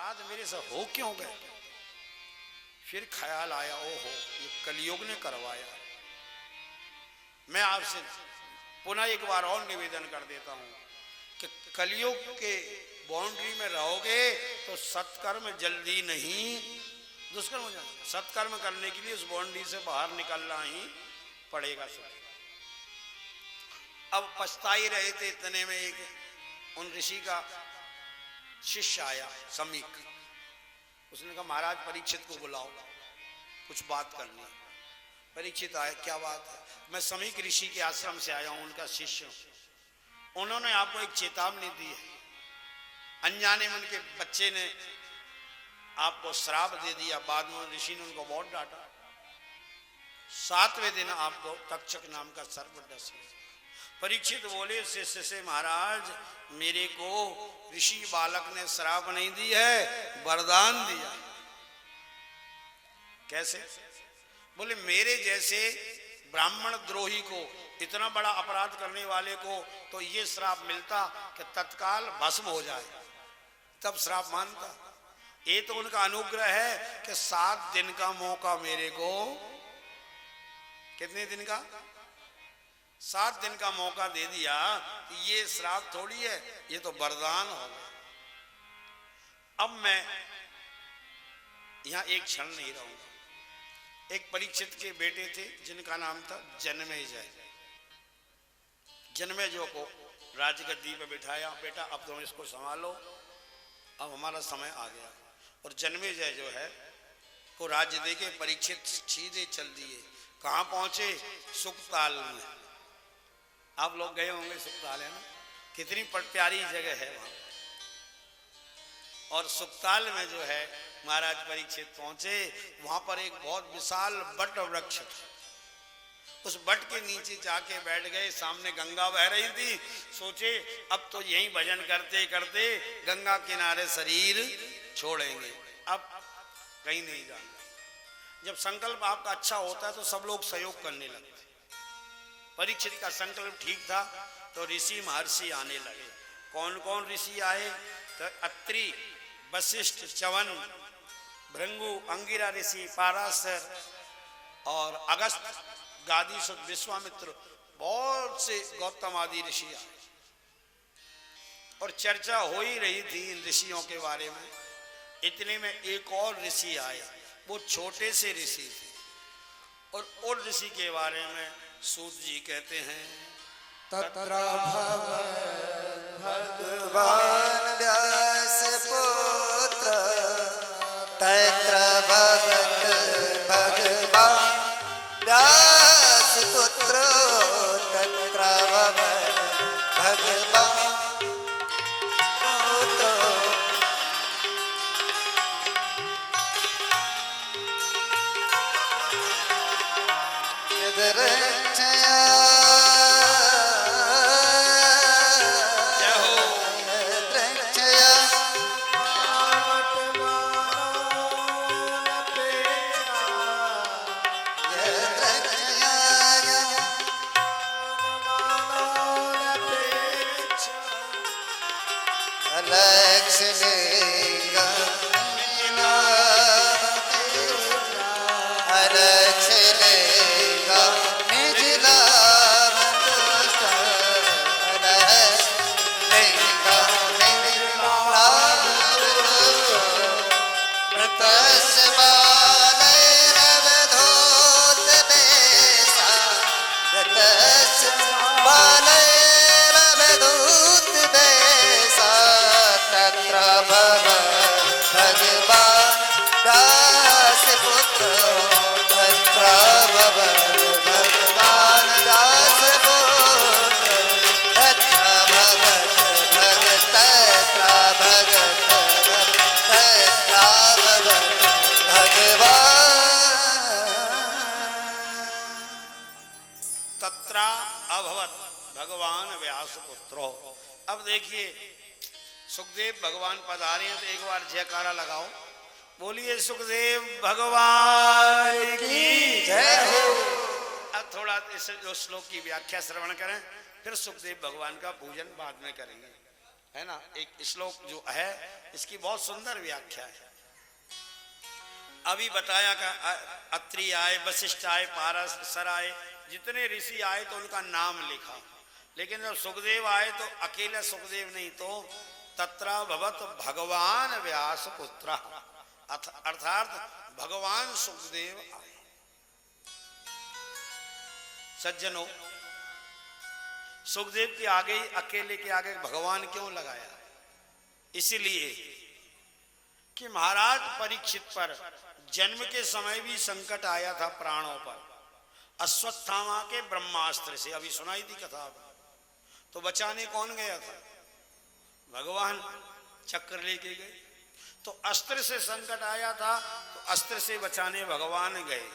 श्राद्ध मेरे से हो क्यों गए? फिर ख्याल आया, ओहो ये कलयुग ने करवाया। मैं आपसे पुनः एक बार और निवेदन कर देता हूं कि कलयुग के बाउंड्री में रहोगे तो सत्कर्म जल्दी नहीं दुष्कर्म हो जाएगा। सत्कर्म करने के लिए उस बाउंड्री से बाहर निकलना ही पड़ेगा। अब पछता ही रहे थे, इतने में एक उन ऋषि का शिष्य आया समीक। उसने कहा महाराज परीक्षित को बुलाओ, कुछ बात करनी है। परीक्षित आए, क्या बात है? मैं समीक ऋषि के आश्रम से आया हूं, उनका शिष्य हूं। उन्होंने आपको एक चेतावनी दी है। अनजाने में उनके बच्चे ने आपको श्राप दे दिया, बाद में ऋषि ने उनको बहुत डांटा। 7वें दिन आपको तक्षक नाम का सर्प डस गया। परीक्षित बोले शिष्य से, महाराज मेरे को ऋषि बालक ने श्राप नहीं दी है, वरदान दिया। कैसे? बोले मेरे जैसे ब्राह्मण द्रोही को, इतना बड़ा अपराध करने वाले को तो ये श्राप मिलता कि तत्काल भस्म हो जाए, तब श्राप मानता। ये तो उनका अनुग्रह है कि 7 दिन का मौका मेरे को, कितने दिन का? 7 दिन का मौका दे दिया। ये श्राप थोड़ी है, ये तो वरदान हो गया। अब मैं यहां एक क्षण नहीं रहूंगा। एक परीक्षित के बेटे थे जिनका नाम था जन्मेजय। जन्मेजय को राजगद्दी पे बिठाया, बेटा अब तुम इसको संभालो, अब हमारा समय आ गया। और जन्मेजय जो है वो राज्य दे के परीक्षित सीधे चल दिए। कहाँ पहुंचे? सुखताल में। आप लोग गए होंगे सुखताल, है ना? कितनी प्यारी जगह है वहां। और सुखताल में जो है महाराज परीक्षित पहुंचे, वहां पर एक बहुत विशाल बट वृक्ष था। उस बट के नीचे जाके बैठ गए। सामने गंगा बह रही थी। सोचे अब तो यहीं भजन करते करते गंगा किनारे शरीर छोड़ेंगे, अब कहीं नहीं जाना। जब संकल्प आपका अच्छा होता है तो सब लोग सहयोग करने लगते। परीक्षित का संकल्प ठीक था तो ऋषि महर्षि आने लगे। कौन कौन ऋषि आए? तो अत्रि, वशिष्ठ, च्यवन, भृंगु, अंगिरा ऋषि, पाराशर और अगस्त, गादीसुत, विश्वामित्र, बहुत से गौतम आदि ऋषि आए। और चर्चा हो ही रही थी इन ऋषियों के बारे में। इतने में एक और ऋषि आए, वो छोटे से ऋषि थे। और ऋषि के बारे में सूत जी कहते हैं, तत्र भगवान व्यास पुत्र, तत्र भगत भगवान व्यास पुत्र, तत्र भगवान पुत्र। यदरक्षया देखिए सुखदेव भगवान पधारे हैं तो एक बार जयकारा लगाओ। बोलिए सुखदेव भगवान की जय हो। अब थोड़ा इस श्लोक की व्याख्या श्रवण करें, फिर सुखदेव भगवान का पूजन बाद में करेंगे, है ना। एक श्लोक जो है इसकी बहुत सुंदर व्याख्या है। अभी बताया का अत्रि आए, वशिष्ठ आए, पाराशर आए, जितने ऋषि आए तो उनका नाम लिखा, लेकिन जब सुखदेव आए तो अकेले सुखदेव नहीं, तो तत्रा भवत भगवान व्यास पुत्र, अर्थात भगवान सुखदेव आए। सज्जनों, सुखदेव के आगे, अकेले के आगे भगवान क्यों लगाया? इसलिए कि महाराज परीक्षित पर जन्म के समय भी संकट आया था प्राणों पर, अश्वत्थामा के ब्रह्मास्त्र से, अभी सुनाई थी कथा। तो बचाने कौन गया था? भगवान चक्र लेके गए। तो अस्त्र से संकट आया था, तो अस्त्र से बचाने भगवान गए।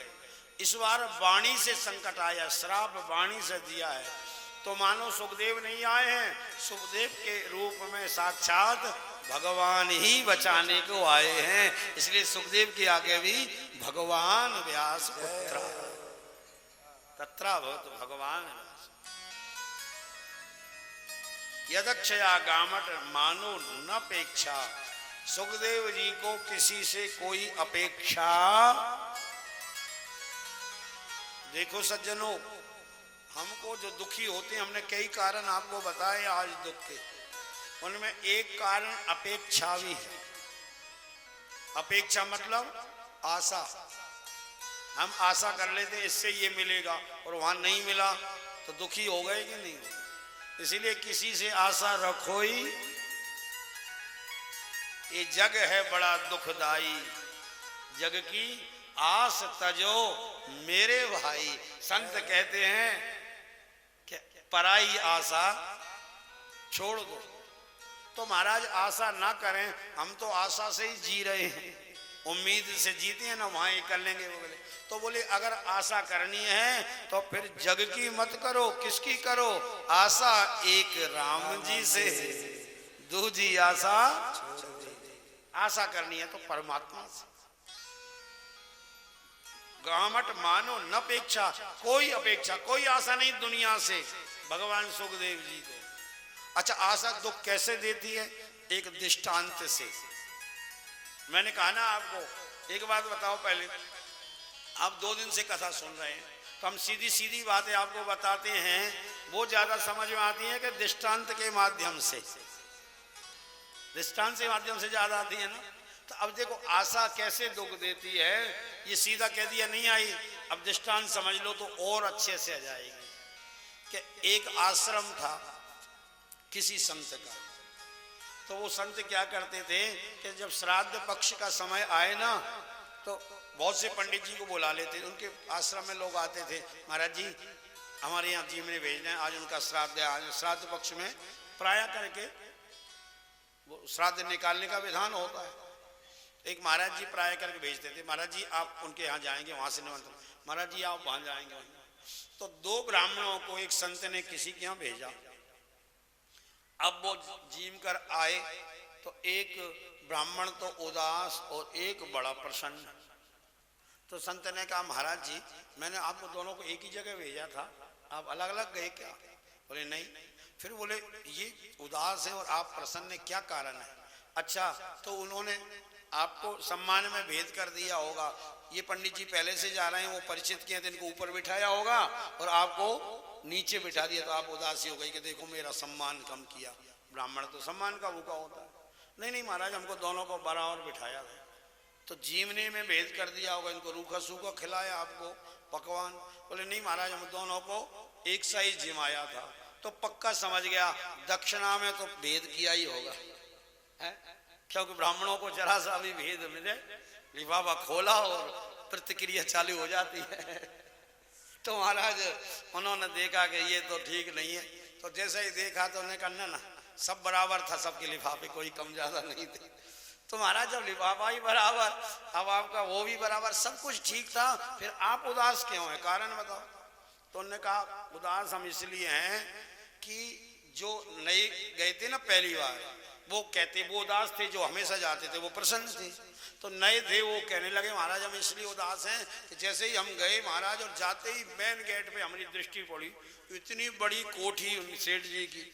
इस बार वाणी से संकट आया, श्राप वाणी से दिया है। तो मानो सुखदेव नहीं आए हैं, सुखदेव के रूप में साक्षात भगवान ही बचाने को आए हैं। इसलिए सुखदेव के आगे भी भगवान व्यास पुत्र, तत्रा भवत भगवान व्यास। यदक्षया गामट मानो न अपेक्षा, सुखदेव जी को किसी से कोई अपेक्षा। देखो सज्जनों, हमको जो दुखी होते हैं, हमने कई कारण आपको बताए आज दुख के, उनमें एक कारण अपेक्षा भी है। अपेक्षा मतलब आशा। हम आशा कर लेते इससे ये मिलेगा और वहां नहीं मिला तो दुखी हो गए कि नहीं? इसीलिए किसी से आशा रखो ही। ये जग है बड़ा दुखदाई, जग की आस तजो मेरे भाई। संत कहते हैं कि पराई आशा छोड़ दो। तो महाराज आशा ना करें, हम तो आशा से ही जी रहे हैं, उम्मीद से जीते हैं ना, वहां ये कर लेंगे वो बोले। तो बोले अगर आशा करनी है तो फिर जग की मत करो, किसकी करो? आशा एक राम जी से, दूजी आशा। आशा करनी है तो परमात्मा से। गामट मानो न अपेक्षा, कोई अपेक्षा, कोई आशा नहीं दुनिया से, भगवान सुखदेव जी को। अच्छा, आशा दुख कैसे देती है? एक दृष्टांत से। मैंने कहा ना आपको, एक बात बताओ, पहले आप 2 दिन से कथा सुन रहे हैं तो हम सीधी सीधी बातें आपको बताते हैं, वो ज्यादा समझ में आती है कि दृष्टांत के माध्यम से। दृष्टांत के माध्यम से ज्यादा आती है ना। तो अब देखो आशा कैसे दुख देती है, ये सीधा कह दिया नहीं आई, अब दृष्टांत समझ लो तो और अच्छे से आ जाएगी। कि एक आश्रम था किसी संत का, तो वो संत क्या करते थे कि जब श्राद्ध पक्ष का समय आए ना, तो बहुत से पंडित जी को बुला लेते। उनके आश्रम में लोग आते थे, महाराज जी हमारे यहाँ जी में भेजना है, आज उनका श्राद्ध है। आज श्राद्ध पक्ष में प्राय करके वो श्राद्ध निकालने का विधान होता है। एक महाराज जी प्राय करके भेजते थे, महाराज जी आप उनके यहाँ जाएंगे, वहां से निमंत्रण, महाराज जी आप वहां जाएंगे। तो 2 ब्राह्मणों को एक संत ने किसी के यहाँ भेजा। अब वो जीम कर आए तो एक ब्राह्मण तो उदास और एक बड़ा प्रसन्न। तो संत ने कहा महाराज जी मैंने आपको दोनों को एक ही जगह भेजा था, आप अलग अलग गए क्या? बोले नहीं। फिर बोले ये उदास है और आप प्रसन्न, क्या कारण है? अच्छा, तो उन्होंने आपको सम्मान में भेद कर दिया होगा, ये पंडित जी पहले से जा रहे हैं, वो परिचित किए थे, इनको ऊपर बिठाया होगा और आपको नीचे बिठा दिया, तो आप उदासी हो गई कि देखो मेरा सम्मान कम किया। ब्राह्मण तो सम्मान का भूखा होता है। नहीं नहीं महाराज, हमको दोनों को बराबर बिठाया है, तो जीवने में भेद कर दिया होगा, इनको रूखा सूखा खिलाया आपको पकवान। बोले नहीं महाराज, हम दोनों को एक सा ही जिमाया था। तो पक्का समझ गया दक्षिणा में तो भेद किया ही होगा, है? क्योंकि ब्राह्मणों को जरा सा भी भेद मिले, लिफाफा खोला और प्रतिक्रिया चालू हो जाती है। तो महाराज उन्होंने देखा कि ये तो ठीक नहीं है, तो जैसे ही देखा तो उन्हें कहना ना सब बराबर था, सबके लिफाफे कोई कम ज्यादा नहीं थे। तो महाराज जब लिफाफा ही बराबर, अब आपका वो भी बराबर, सब कुछ ठीक था, फिर आप उदास क्यों हैं? कारण बताओ। तो उन्होंने कहा उदास हम इसलिए हैं कि जो नए गए थे ना पहली बार, वो कहते वो उदास थे, जो हमेशा जाते थे वो प्रसन्न थे। तो नए थे वो कहने लगे महाराज हम इसलिए उदास हैं कि जैसे ही हम गए महाराज और जाते ही मेन गेट पे हमारी दृष्टि पड़ी, इतनी बड़ी कोठी सेठ जी की,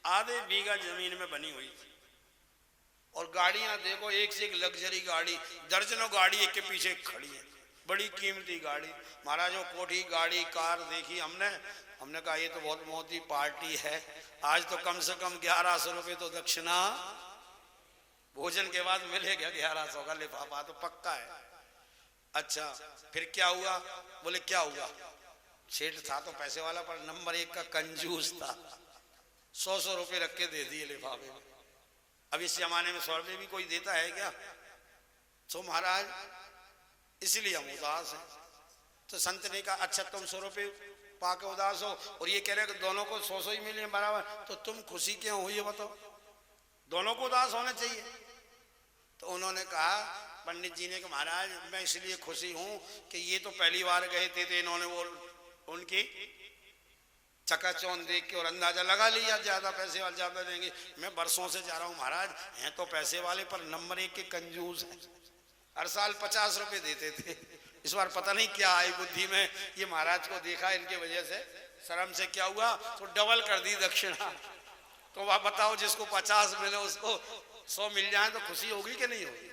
आधे बीघा जमीन में बनी हुई थी। और गाड़ियां देखो, एक से एक लग्जरी गाड़ी, दर्जनों गाड़ी एक के पीछे खड़ी है, बड़ी कीमती गाड़ी। महाराज वो कोठी गाड़ी कार देखी हमने कहा ये तो बहुत मोटी पार्टी है, आज तो कम से कम 1100 रुपये तो दक्षिणा भोजन के बाद मिलेगा। 1100 का लिफाफा तो पक्का है। अच्छा फिर क्या हुआ? बोले क्या हुआ? सेठ था तो पैसे वाला, पर नंबर 1 का कंजूस था। 100 रुपये रख के दे दिए लिफाफे में। अब इस जमाने में 100 रुपये भी कोई देता है क्या? तो महाराज इसलिए हम उदास हैं। तो संत ने कहा अच्छा तुम 100 रुपये पाके उदास हो और ये कह रहे कि दोनों को 100 ही मिले बराबर, तो तुम खुशी क्यों हुई है बताओ? दोनों को उदास होना चाहिए। तो उन्होंने कहा, पंडित जी ने कहा महाराज मैं इसलिए खुशी हूं कि ये तो पहली बार गए थे तो इन्होंने वो उनकी चकाचौंध देख के और अंदाजा लगा लिया ज्यादा पैसे वाले ज्यादा देंगे। मैं बरसों से जा रहा हूँ महाराज, हैं तो पैसे वाले पर नंबर 1 के कंजूस हैं। हर साल 50 रुपये देते थे, इस बार पता नहीं क्या आई बुद्धि में, ये महाराज को देखा इनके वजह से शर्म से क्या हुआ तो डबल कर दी दक्षिणा। तो वह बताओ जिसको 50 मिले उसको 100 मिल जाए तो खुशी होगी कि नहीं होगी?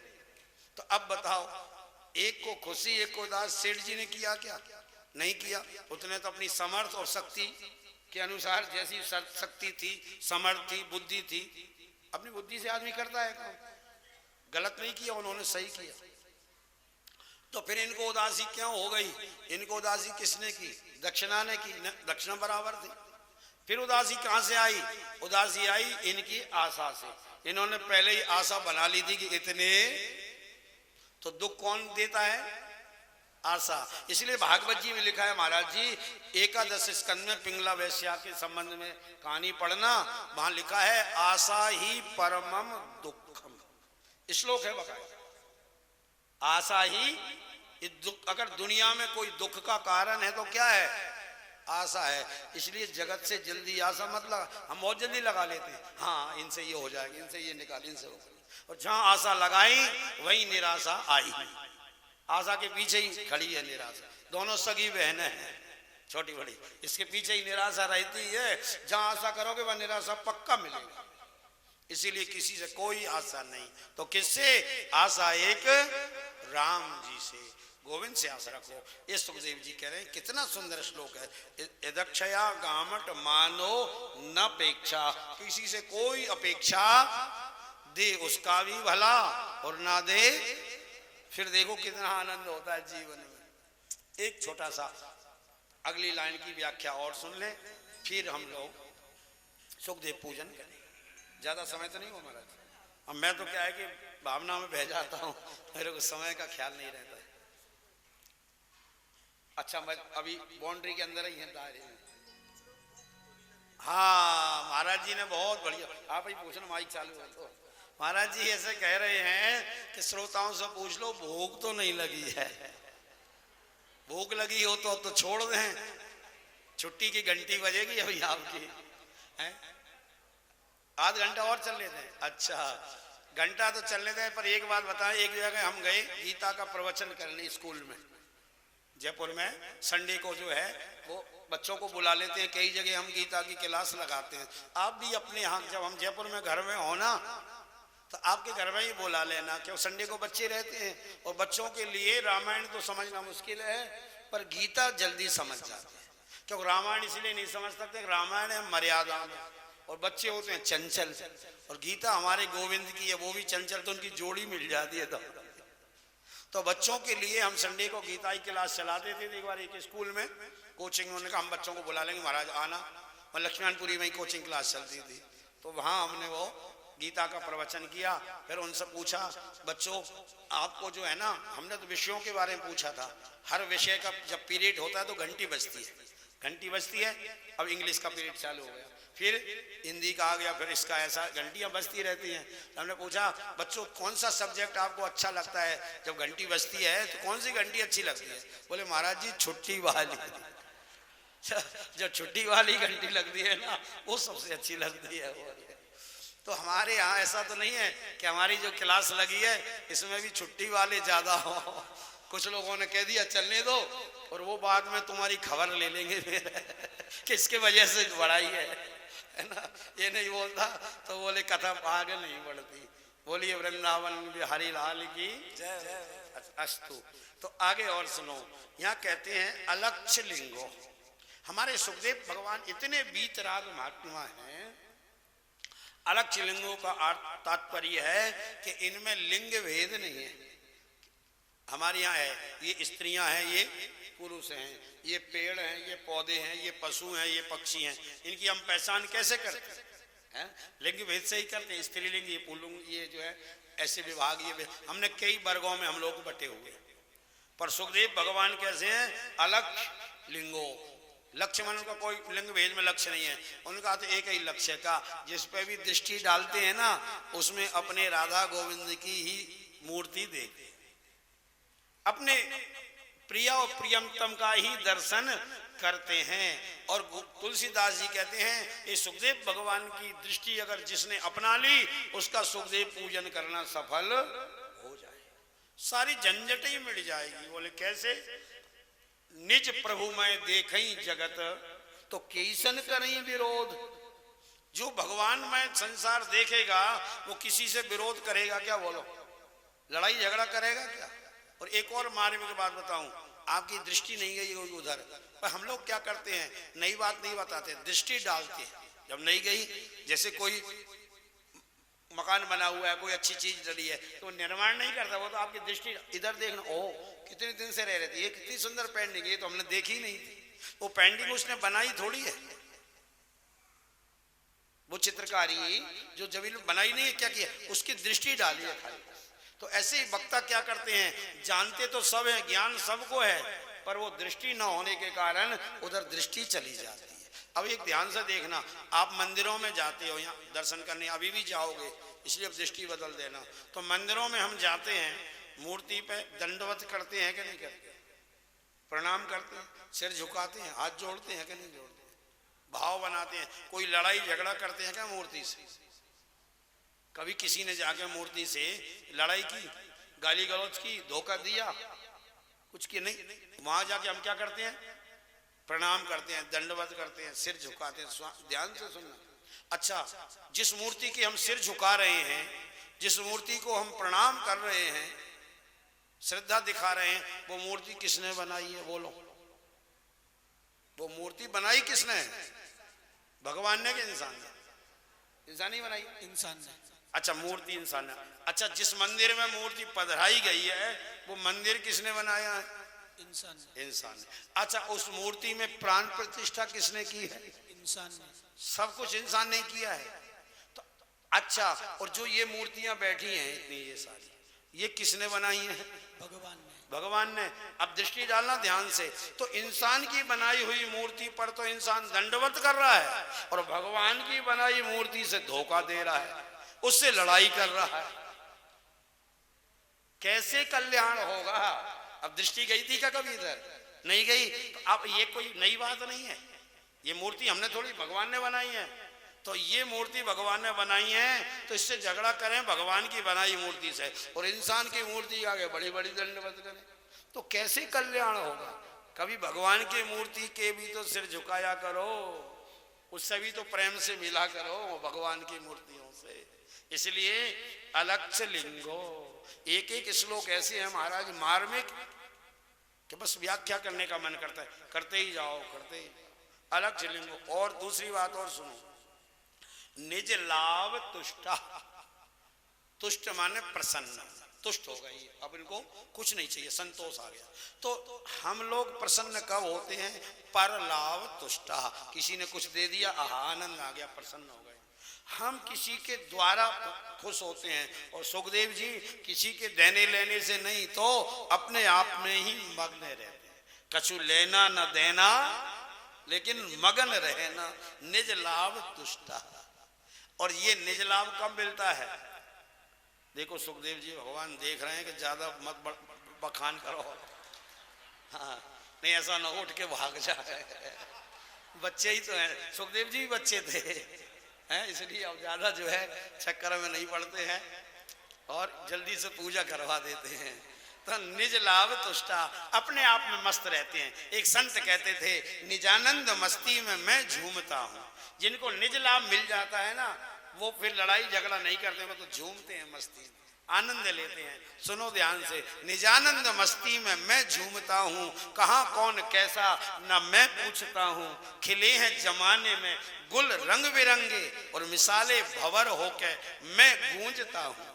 तो अब बताओ, एक को खुशी एक को उदास। सेठ जी ने किया क्या? नहीं किया। उसने तो अपनी समर्थ और शक्ति के अनुसार, जैसी शक्ति थी, समर्थ थी, बुद्धि थी, अपनी बुद्धि से आदमी करता है काम, गलत नहीं किया, उन्होंने सही किया। तो फिर इनको उदासी क्यों हो गई? इनको उदासी किसने की? दक्षिणा ने की, दक्षिणा बराबर थी। फिर उदासी कहां से आई? उदासी आई इनकी आशा से। इन्होंने पहले ही आशा बना ली थी कि इतने, तो दुख कौन देता है? आशा। इसलिए भागवत जी में लिखा है महाराज जी, एकादश स्कंद में पिंगला वैश्या के संबंध में कहानी पढ़ना, वहां लिखा है आशा ही परमम दुखम, श्लोक है बकाया। आशा ही दुख, अगर दुनिया में कोई दुख का कारण है तो क्या है? आशा है। इसलिए जगत से जल्दी आशा मत लगा। हम बहुत जल्दी लगा लेते हैं, हाँ इनसे ये हो जाएगा, इनसे ये निकाल, इनसे हो, और जहां आशा लगाई वही निराशा आई। आशा के पीछे ही खड़ी है निराशा। दोनों सगी बहनें हैं, छोटी बड़ी, इसके पीछे ही निराशा रहती है। जहां आशा करोगे वह निराशा पक्का मिलेगा। इसीलिए किसी से कोई आशा नहीं, तो किससे आशा? एक राम जी से, गोविंद से आशा रखो। ये सुखदेव जी कह रहे हैं, कितना सुंदर श्लोक है। यदक्षया गामट मानो न अपेक्षा, किसी से कोई अपेक्षा दे उसका भी भला और ना दे फिर देखो कितना आनंद होता है जीवन में। एक छोटा सा अगली लाइन की व्याख्या और सुन ले, फिर हम लोग सुखदेव पूजन करेंगे। ज्यादा समय तो नहीं हो महाराज, अब मैं तो क्या है कि भावना में बह जाता हूँ, मेरे को समय का ख्याल नहीं रहता है। अच्छा मैं अभी बाउंड्री के अंदर ही है दायरे में। हाँ महाराज जी ने बहुत बढ़िया, आप ही पूछना, माइक चालू है तो। महाराज जी ऐसे कह रहे हैं कि श्रोताओं से पूछ लो भूख तो नहीं लगी है। भूख लगी हो तो छोड़ दें, छुट्टी की घंटी बजेगी अभी आपकी है, आध घंटा और चल लेते हैं। अच्छा घंटा तो चल लेते हैं, पर एक बात बताएं, एक जगह हम गए गीता का प्रवचन करने स्कूल में, जयपुर में। संडे को जो है वो बच्चों को बुला लेते हैं, कई जगह हम गीता की क्लास लगाते हैं। आप भी अपने यहाँ जब हम जयपुर में घर में हो ना, तो आपके घर में ही बुला लेना, क्यों संडे को बच्चे रहते हैं। और बच्चों के लिए रामायण तो समझना मुश्किल है, पर गीता जल्दी समझ जाते हैं। क्योंकि रामायण इसलिए नहीं समझ सकते, रामायण है मर्यादा में, और बच्चे होते हैं चंचल, और गीता हमारे गोविंद की है, वो भी चंचल, तो उनकी जोड़ी मिल जाती है। तो बच्चों के लिए हम संडे को गीता की क्लास चलाते थे। एक बार एक स्कूल में कोचिंग, उन्होंने कहा हम बच्चों को बुला लेंगे महाराज आना, और लक्ष्मणपुरी में ही कोचिंग क्लास चलती थी। तो वहाँ हमने वो गीता का प्रवचन किया। फिर उनसे पूछा बच्चों आपको जो है ना, हमने तो विषयों के बारे में पूछा था, हर विषय का जब पीरियड होता है तो घंटी बजती है, घंटी बजती है। अब इंग्लिश का पीरियड चालू हो गया, फिर हिंदी का आ गया, फिर इसका, ऐसा घंटियां बजती रहती हैं। तो हमने पूछा बच्चों कौन सा सब्जेक्ट आपको अच्छा लगता है, जब घंटी बजती है तो कौन सी घंटी अच्छी लगती है? बोले महाराज जी छुट्टी वाली, जब छुट्टी वाली घंटी लगती है ना वो सबसे अच्छी लगती है। तो हमारे यहाँ ऐसा तो नहीं है कि हमारी जो क्लास लगी है इसमें भी छुट्टी वाले ज्यादा हो। कुछ लोगों ने कह दिया चलने दो, और वो बाद में तुम्हारी खबर ले लेंगे कि इसके वजह से बढ़ाई है। है ना, ये नहीं बोलता तो बोले कथा आगे नहीं बढ़ती। बोलिए वृंदावन बिहारी लाल की अस्तु। तो आगे और सुनो, यहाँ कहते हैं अलक्ष्य लिंगो। हमारे सुखदेव भगवान इतने बीतराग महात्मा हैं। अलक्ष्य लिंगों का तात्पर्य है कि इनमें लिंग भेद नहीं है। हमारे यहाँ है, ये स्त्रियां हैं, ये पुरुष हैं, ये पेड़ हैं, ये पौधे हैं, ये पशु हैं, ये पक्षी हैं। इनकी हम पहचान कैसे करते हैं? लिंग भेद से ही करते हैं। स्त्रीलिंग, ये पुल्लिंग, ये जो है ऐसे विभाग, ये हमने कई वर्गों में हम लोग बटे हुए। पर सुखदेव भगवान कैसे हैं? अलक्ष्य लिंगो। लक्ष्य मन का कोई लिंग भेद में लक्ष्य नहीं है। उनका तो एक ही लक्ष्य का, जिस पे भी दृष्टि डालते हैं ना, उसमें अपने राधा गोविंद की ही मूर्ति देखते, अपने प्रिय और प्रियमतम का ही दर्शन करते हैं। और तुलसीदास जी कहते हैं ये सुखदेव भगवान की दृष्टि अगर जिसने अपना ली, उसका सुखदेव पूजन करना सफल हो जाए, सारी झंझट ही मिट जाएगी। बोले कैसे? निज प्रभु मैं देखई जगत, तो कैसन करई विरोध। जो भगवान में संसार देखेगा वो किसी से विरोध करेगा क्या? बोलो, लड़ाई झगड़ा करेगा क्या? और एक और मार्मिक बात बताऊं, आपकी दृष्टि नहीं गई उधर, पर हम लोग क्या करते हैं, नई बात नहीं बताते, दृष्टि डालते हैं। जब नहीं गई, जैसे कोई मकान बना हुआ है, कोई अच्छी चीज डली है, तो निर्माण नहीं करता, वो तो आपकी दृष्टि इधर देखना, ओ कितने दिन से रह रहे थे, ये कितनी सुंदर पेंटिंग, ये तो हमने देखी नहीं थी। वो पेंटिंग उसने बनाई थोड़ी है, वो चित्रकारी जो जमीन बनाई नहीं है, क्या किया? उसकी दृष्टि डाली है खाली। तो ऐसे ही वक्ता क्या करते हैं, जानते तो सब है, ज्ञान सबको है, पर वो दृष्टि न होने के कारण उधर दृष्टि चली जाती है। अब एक ध्यान से देखना, आप मंदिरों में जाते हो, यहाँ दर्शन करने अभी भी जाओगे, इसलिए अब दृष्टि बदल देना। तो मंदिरों में हम जाते हैं, मूर्ति पे दंडवत करते हैं कि नहीं करते? प्रणाम करते हैं, सिर झुकाते हैं, हाथ जोड़ते हैं कि नहीं जोड़ते? भाव बनाते हैं। कोई लड़ाई झगड़ा करते हैं क्या मूर्ति से? कभी किसी ने जाके मूर्ति से लड़ाई की, गाली गलौज की, धोखा दिया, कुछ की नहीं? वहां जाके हम क्या करते हैं? प्रणाम करते हैं, दंडवत करते हैं, सिर झुकाते हैं। ध्यान से सुनना। अच्छा, जिस मूर्ति की हम सिर झुका रहे हैं, जिस मूर्ति को हम प्रणाम कर रहे हैं, श्रद्धा दिखा रहे हैं, वो मूर्ति किसने बनाई है? बोलो, वो मूर्ति बनाई किसने है? भगवान ने कि इंसान ने? इंसान ही बनाई, इंसान ने। अच्छा, मूर्ति इंसान ने। अच्छा, जिस मंदिर में मूर्ति पधराई गई है, वो मंदिर किसने बनाया है? इंसान ने। इंसान ने। अच्छा, उस मूर्ति में प्राण प्रतिष्ठा किसने की है? इंसान ने। सब कुछ इंसान ने किया है। तो अच्छा, और जो ये मूर्तियां बैठी हैं इतनी, ये सारी, ये किसने बनाई है? भगवान ने। भगवान ने। अब दृष्टि डालना ध्यान से। तो इंसान की बनाई हुई मूर्ति पर तो इंसान दंडवत कर रहा है, और भगवान की बनाई मूर्ति से धोखा दे रहा है, उससे लड़ाई कर रहा है। कैसे कल्याण होगा? अब दृष्टि गई थी क्या कभी इधर? नहीं गई। तो अब ये कोई नई बात नहीं है, ये मूर्ति हमने थोड़ी, भगवान ने बनाई है। तो ये मूर्ति भगवान ने बनाई है, तो इससे झगड़ा करें भगवान की बनाई मूर्ति से, और इंसान की मूर्ति आगे बड़ी बड़ी दंडवत करें, तो कैसे कल्याण होगा? कभी भगवान की मूर्ति के भी तो सिर झुकाया करो, उससे भी तो प्रेम से मिला करो भगवान की मूर्तियों से। इसलिए अलक्ष्य लिंगो। एक एक श्लोक ऐसे हैं महाराज मार्मिक कि बस व्याख्या करने का मन करता है, करते ही जाओ, करते ही। अलक्ष्य लिंगो। और दूसरी बात और सुनो, निज लाभ तुष्टा। तुष्ट माने प्रसन्न, तुष्ट हो गई, अब इनको कुछ नहीं चाहिए, संतोष आ गया। तो हम लोग प्रसन्न कब होते हैं? पर लाभ तुष्टा। किसी ने कुछ दे दिया, आनंद आ गया, प्रसन्न हो गए। हम किसी के द्वारा खुश होते हैं, और सुखदेव जी किसी के देने लेने से नहीं, तो अपने आप में ही मग्न रहते हैं। कछु लेना न देना, लेकिन मगन रहना। निज लाभ तुष्टा। और ये निज लाभ कब मिलता है? देखो सुखदेव जी भगवान देख रहे हैं कि ज्यादा मत बखान करो, हाँ नहीं ऐसा न उठ के भाग जाए। बच्चे ही तो हैं, सुखदेव जी भी बच्चे थे हैं, इसलिए अब ज्यादा जो है चक्कर में नहीं पड़ते हैं और जल्दी से पूजा करवा देते हैं। तो निज लाभ तुष्टा, अपने आप में मस्त रहते हैं। एक संत कहते थे, निजानंद मस्ती में मैं झूमता हूँ, जिनको निज लाभ मिल जाता है ना, वो फिर लड़ाई झगड़ा नहीं करते, वो तो झूमते हैं, मस्ती आनंद लेते हैं। सुनो ध्यान से, निजानंद मस्ती में मैं झूमता हूँ, कहाँ कौन कैसा न मैं पूछता हूँ। खिले हैं जमाने में गुल रंग बिरंगे और मिसाले भंवर होके मैं गूंजता हूँ।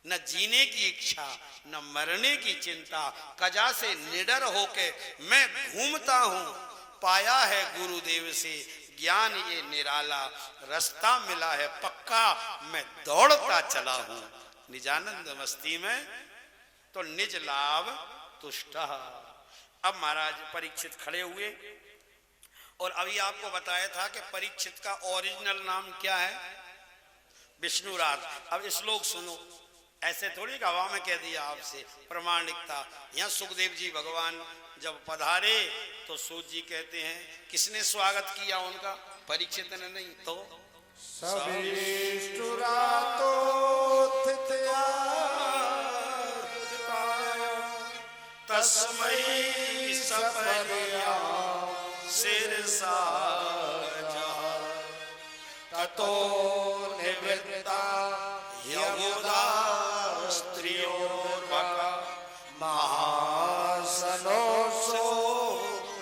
न जीने की इच्छा न मरने की चिंता, कजा से निडर होके मैं घूमता हूँ। पाया है गुरुदेव से ज्ञान ये निराला, रास्ता मिला है पक्का मैं दौड़ता चला हूँ। निजानंद मस्ती में तो निज लाभ तुष्ट। अब महाराज परीक्षित खड़े हुए और अभी आपको बताया था कि परीक्षित का ओरिजिनल नाम क्या है, विष्णुराज। अब श्लोक सुनो, ऐसे थोड़ी हवा में कह दिया आपसे, प्रमाणिकता। यहाँ सुखदेव जी भगवान जब पधारे तो सूत जी कहते हैं किसने स्वागत किया उनका, परीक्षित ने नहीं तो तस्मै सपरिया शिरसा ततो निवृत्ता यमुदा स्त्रियोर्वका महासनो सो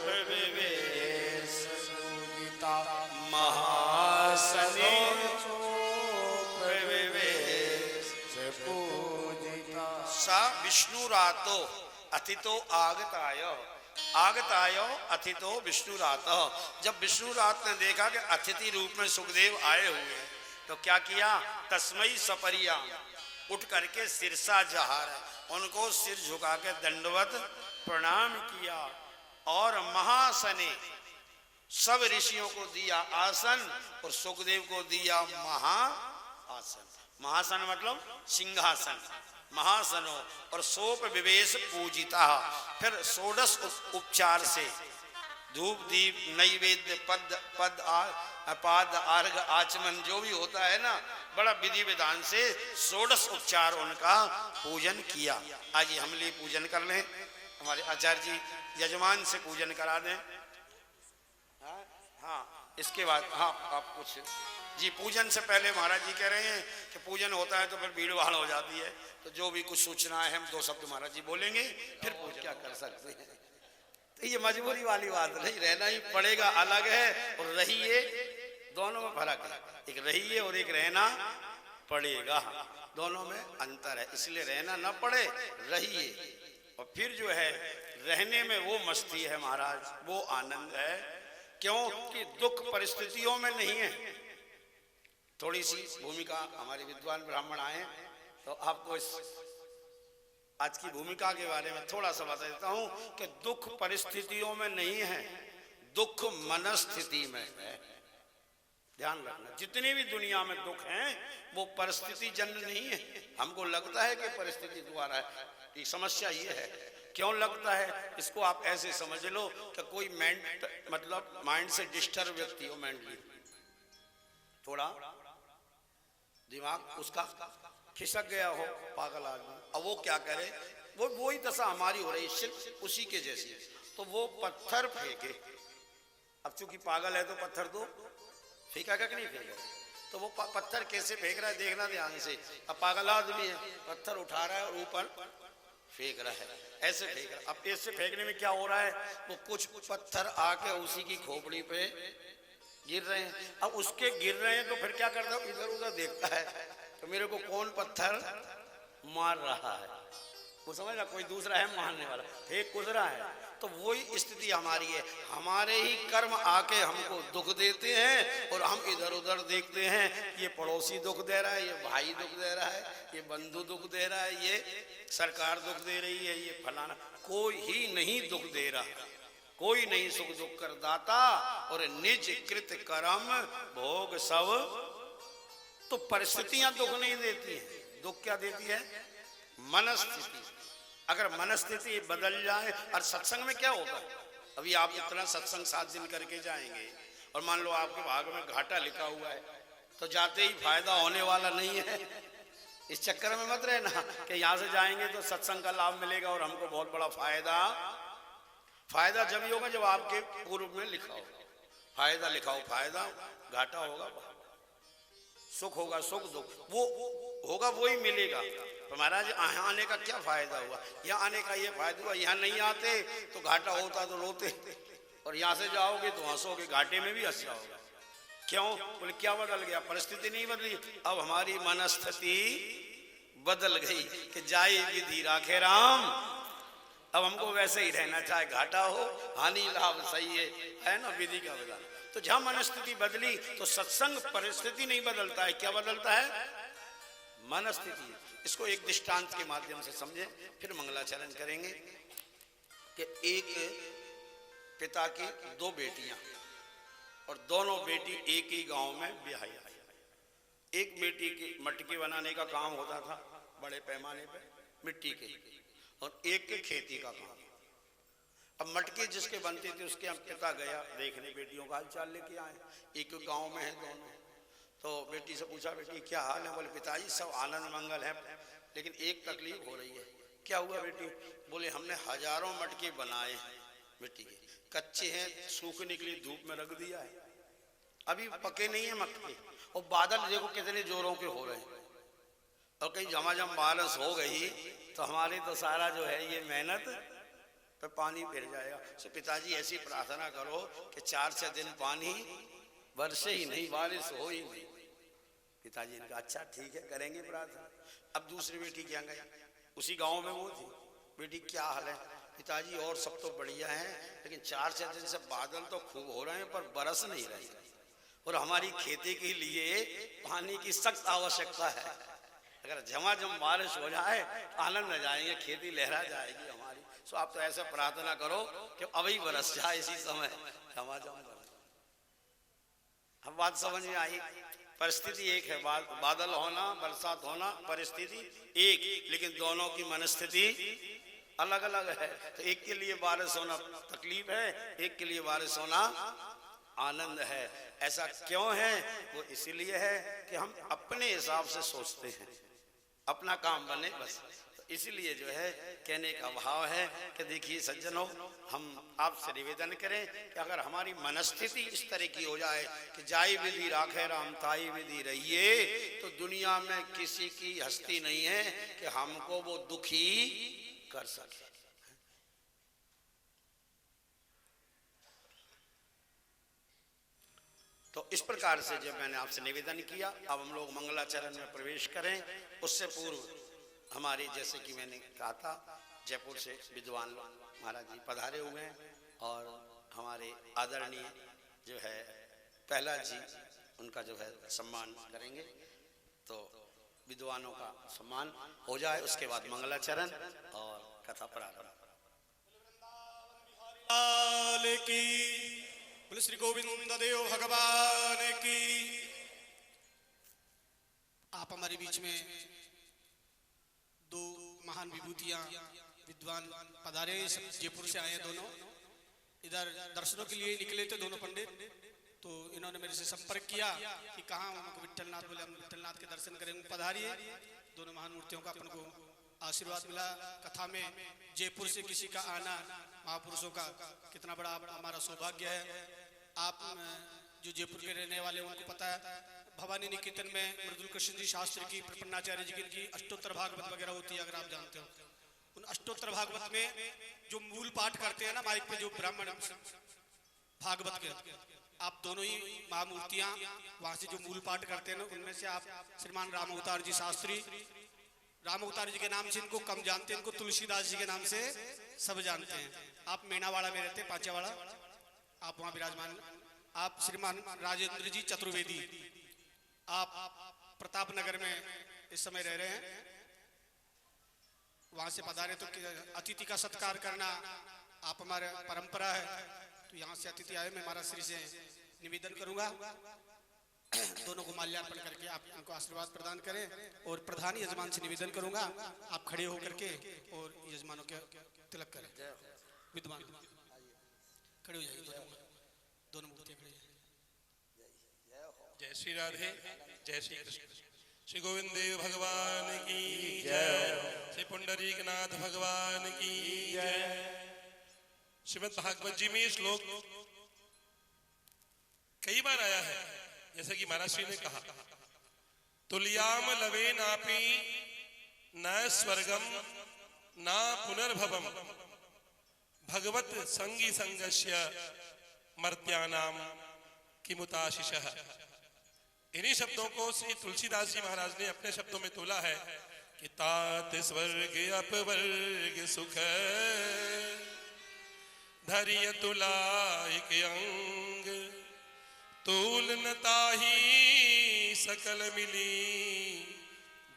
विवेश सूदिता महासने विवेश पूजिता। सा विष्णुरातो अथितो आगताय, आगताय अथितो विष्णुरात। जब विष्णुरात ने देखा कि अतिथि रूप में सुखदेव आए हुए तो क्या किया, तस्मै सपरिया, उठ करके सिरसा जहार, उनको सिर झुका के दंडवत प्रणाम किया। और महासने, सब ऋषियों को दिया आसन और सुखदेव को दिया महाआसन। महासन मतलब सिंहासन, महासनो। और सोप विवेश पूजिता, फिर षोडश उपचार से धूप दीप नैवेद्य पद पाद अर्घ आचमन जो भी होता है ना, बड़ा विधि विधान से षोडश उपचार उनका पूजन किया। आइए हम लिए पूजन कर लें, हमारे आचार्य जी यजमान से पूजन करा दें। हाँ इसके बाद हाँ आप कुछ जी, पूजन से पहले महाराज जी कह रहे हैं कि पूजन होता है तो फिर भीड़ भाड़ हो जाती है, तो जो भी कुछ सूचना है हम दो शब्द महाराज जी बोलेंगे, फिर पूजन क्या कर सकते हैं। तो ये मजबूरी वाली बात नहीं, रहना ही पड़ेगा। अलग है और रहिए, दोनों में फर्क है, एक रहिए और एक रहना पड़ेगा, दोनों में अंतर है। इसलिए रहना न पड़े, रहिए। और फिर जो है रहने में वो मस्ती है महाराज, वो आनंद है। क्यों कि दुख परिस्थितियों में नहीं है। थोड़ी सी भूमिका, हमारे विद्वान ब्राह्मण आए तो आपको इस आज की भूमिका के बारे में थोड़ा सा बता देता हूं कि दुख परिस्थितियों में नहीं है, दुख मनस्थिति में है। ध्यान रखना, जितनी भी दुनिया में दुख हैं वो परिस्थिति जन्य नहीं है। हमको लगता है कि परिस्थिति द्वारा है, ये समस्या ये है। क्यों लगता है, इसको आप ऐसे समझ लो कि कोई मतलब माइंड से डिस्टर्ब व्यक्ति हो, मेंटली थोड़ा दिमाग उसका खिसक गया हो, पागल आदमी। अब वो क्या करे, वो वही दशा हमारी हो रही है, सिर्फ उसी के जैसी। तो वो पत्थर फेंके, अब चूंकि पागल है तो पत्थर तो फेंका कि नहीं फेंका, तो वो पत्थर कैसे फेंक रहा है देखना ध्यान से। अब पागल आदमी है, पत्थर उठा रहा है और ऊपर फेंक रहा है, ऐसे फेंक रहा है। अब ऐसे फेंकने में क्या हो रहा है, वो कुछ पत्थर आके उसी की खोपड़ी पे गिर रहे हैं। अब उसके गिर रहे हैं तो फिर क्या करता है, इधर उधर देखता है तो मेरे को कौन पत्थर मार रहा है, वो समझ रहा, कोई दूसरा है मारने वाला, फेंक कुछ रहा है। तो वही स्थिति हमारी है, हमारे ही कर्म आके हमको दुख देते हैं और हम इधर उधर देखते हैं, ये पड़ोसी दुख दे रहा है, ये भाई दुख दे रहा है, ये बंधु दुख दे रहा है, ये सरकार दुख दे रही है, ये फलाना। कोई ही नहीं दुख दे रहा, कोई नहीं सुख दुख कर दाता और निज कृत कर्म भोग सब। तो परिस्थितियां दुख नहीं देती है, दुख क्या देती है, मनस्थिति। अगर मनस्थिति बदल जाए, और सत्संग में क्या होगा, अभी आप इतना सत्संग 7 दिन करके जाएंगे और मान लो आपके भाग में घाटा लिखा हुआ है तो जाते ही फायदा होने वाला नहीं है। इस चक्कर में मत रहना कि यहाँ से जाएंगे तो सत्संग का लाभ मिलेगा और हमको बहुत बड़ा फायदा जब ही होगा जब आपके पूर्व में लिखा होगा। फायदा लिखाओ फायदा, घाटा होगा सुख होगा सुख, दुख वो होगा वो ही मिलेगा। तो महाराज यहाँ आने का क्या फायदा हुआ, यहाँ आने का ये फायदा हुआ, यहाँ नहीं आते तो घाटा होता तो रोते, और यहाँ से जाओगे तो हंसोगे, घाटे में भी हंस जाओगे। क्यों? बोले क्या बदल गया? परिस्थिति नहीं बदली, अब हमारी मनस्थिति बदल गई कि जाए विधि राखे राम। अब हमको वैसे ही रहना, चाहे घाटा हो हानि लाभ सही है ना, विधि का विधान। तो जहां मनस्थिति बदली तो सत्संग परिस्थिति नहीं बदलता है, क्या बदलता है? मनस्थिति। इसको एक दृष्टांत के माध्यम से समझे, फिर मंगलाचरण करेंगे कि एक पिता की दो बेटियां और दोनों बेटी एक ही गांव में ब्याही। एक बेटी की मटकी बनाने का काम होता था बड़े पैमाने पे मिट्टी के, और एक के खेती का काम। अब मटकी जिसके बनती थी उसके हम पिता गया देखने, बेटियों का हाल चाल लेके आए, एक गांव में है दोनों। तो बेटी से पूछा, बेटी क्या हाल है? बोले पिताजी सब आनंद मंगल है, लेकिन एक तकलीफ हो रही है। क्या हुआ बेटी? बोले हमने हजारों मटके बनाए मिट्टी के, कच्चे हैं, सूखने के लिए धूप में रख दिया है, अभी पके नहीं है मटके, और बादल देखो कितने जोरों के हो रहे हैं, और कहीं झमाझम बारिश हो गई तो हमारी तो सारा जो है ये मेहनत पे पानी फिर जाएगा। तो पिताजी ऐसी प्रार्थना करो कि 4-6 दिन पानी बरसे ही नहीं, बारिश हो ही नहीं। पिताजी ने कहा अच्छा ठीक है करेंगे प्रार्थना। अब दूसरी बेटी क्या गई, उसी गांव में वो थी, बेटी क्या हाल है? पिताजी और सब तो बढ़िया है, लेकिन 4-6 दिन से बादल तो खूब हो रहे हैं पर बरस नहीं रहे, और हमारी खेती के लिए पानी की सख्त आवश्यकता है। अगर झमाझम बारिश हो जाए आनंद में जाएंगे, खेती लहरा जाएगी हमारी। सो आप तो ऐसा प्रार्थना करो कि अभी बरस जाए इसी समय झमाझम। अब बात समझ में आई? परिस्थिति एक है, बादल होना बरसात होना परिस्थिति एक, लेकिन दोनों की मनस्थिति अलग अलग है। तो एक के लिए बारिश होना तकलीफ है, एक के लिए बारिश होना आनंद है। ऐसा क्यों है? वो इसीलिए है कि हम अपने हिसाब से सोचते हैं, अपना काम बने बस। तो इसीलिए जो है कहने का भाव है कि देखिए सज्जनों, हम आपसे निवेदन करें कि अगर हमारी मनस्थिति इस तरह की हो जाए कि जाई विधि राखे राम ताई विधि रहिए, तो दुनिया में किसी की हस्ती नहीं है कि हमको वो दुखी कर सके। तो इस प्रकार से जब मैंने आपसे निवेदन किया, अब हम लोग मंगलाचरण में प्रवेश करें। उससे पूर्व हमारे जैसे कि मैंने कहा था जयपुर से विद्वान महाराज जी पधारे हुए हैं, और हमारे आदरणीय जो है पहला जी उनका जो है सम्मान करेंगे। तो विद्वानों का सम्मान हो जाए, उसके बाद मंगलाचरण और कथा प्रारंभ। बोले श्री गोविंद देव भगवान की। आप हमारे बीच में दो महान विभूतियां विद्वान पधारे, जयपुर से आए दोनों। इधर दर्शनों के लिए निकले थे दोनों पंडित, तो इन्होंने मेरे से संपर्क किया कि कहाँ हमको विट्ठलनाथ, बोले हम विट्ठलनाथ के दर्शन करेंगे। पधारिए। दोनों महान मूर्तियों का अपन को आशीर्वाद मिला। कथा में जयपुर से किसी का आना, महापुरुषों का कितना बड़ा हमारा सौभाग्य है। आप जो जयपुर के रहने वाले उनको पता है, भवानी निकेतन में मृदुल कृष्ण जी शास्त्री की, प्रपन्नाचार्य जी की अष्टोत्तर भागवत वगैरह होती है, अगर आप जानते हो। उन अष्टोत्तर भागवत में जो मूल पाठ करते हैं ना माइक पे, जो ब्राह्मण भागवत के, आप दोनों ही महामूर्तियां वहां से जो मूल पाठ करते हैं ना, उनमें से आप श्रीमान राम अवतार जी शास्त्री, राम अवतार जी के नाम से इनको कम जानते हैं, इनको तुलसीदास जी के नाम से सब जानते हैं। आप मीनावाड़ा में रहते हैं, पांचावाड़ा, आप वहां विराजमान। आप श्रीमान राजेंद्र जी चतुर्वेदी, आप प्रताप नगर में इस समय रह रहे हैं, वहां से पधारे। तो अतिथि का सत्कार करना आप हमारे परंपरा है, तो यहाँ से अतिथि आए, मैं महाराज श्री से निवेदन करूंगा दोनों को माल्यार्पण करके आप उनको आशीर्वाद प्रदान करें। और प्रधान यजमान से निवेदन करूंगा आप खड़े होकर के और यजमानों के तिलक करें। विद्वान खड़े हो जाइए, दोनों मूर्तियां खड़ी हैं। जय श्री राधे, जय श्री कृष्ण। श्री गोविंद देव भगवान की जय, श्री पुंडरीकनाथ भगवान की जय। श्रीमद् भागवत जी में श्लोक कई बार आया है, जैसे कि महाराज श्री ने कहा, तुल्याम लवे नापी न स्वर्गम न पुनर्भवम भगवत संगी संगस्य मर्त्यानाम किमुताशिषः। इन्हीं शब्दों को श्री तुलसीदास जी महाराज ने अपने शब्दों में तोला है कि तात स्वर्ग अपवर्ग सुख धैर्य तुला एक अंग तूल न ताही सकल मिली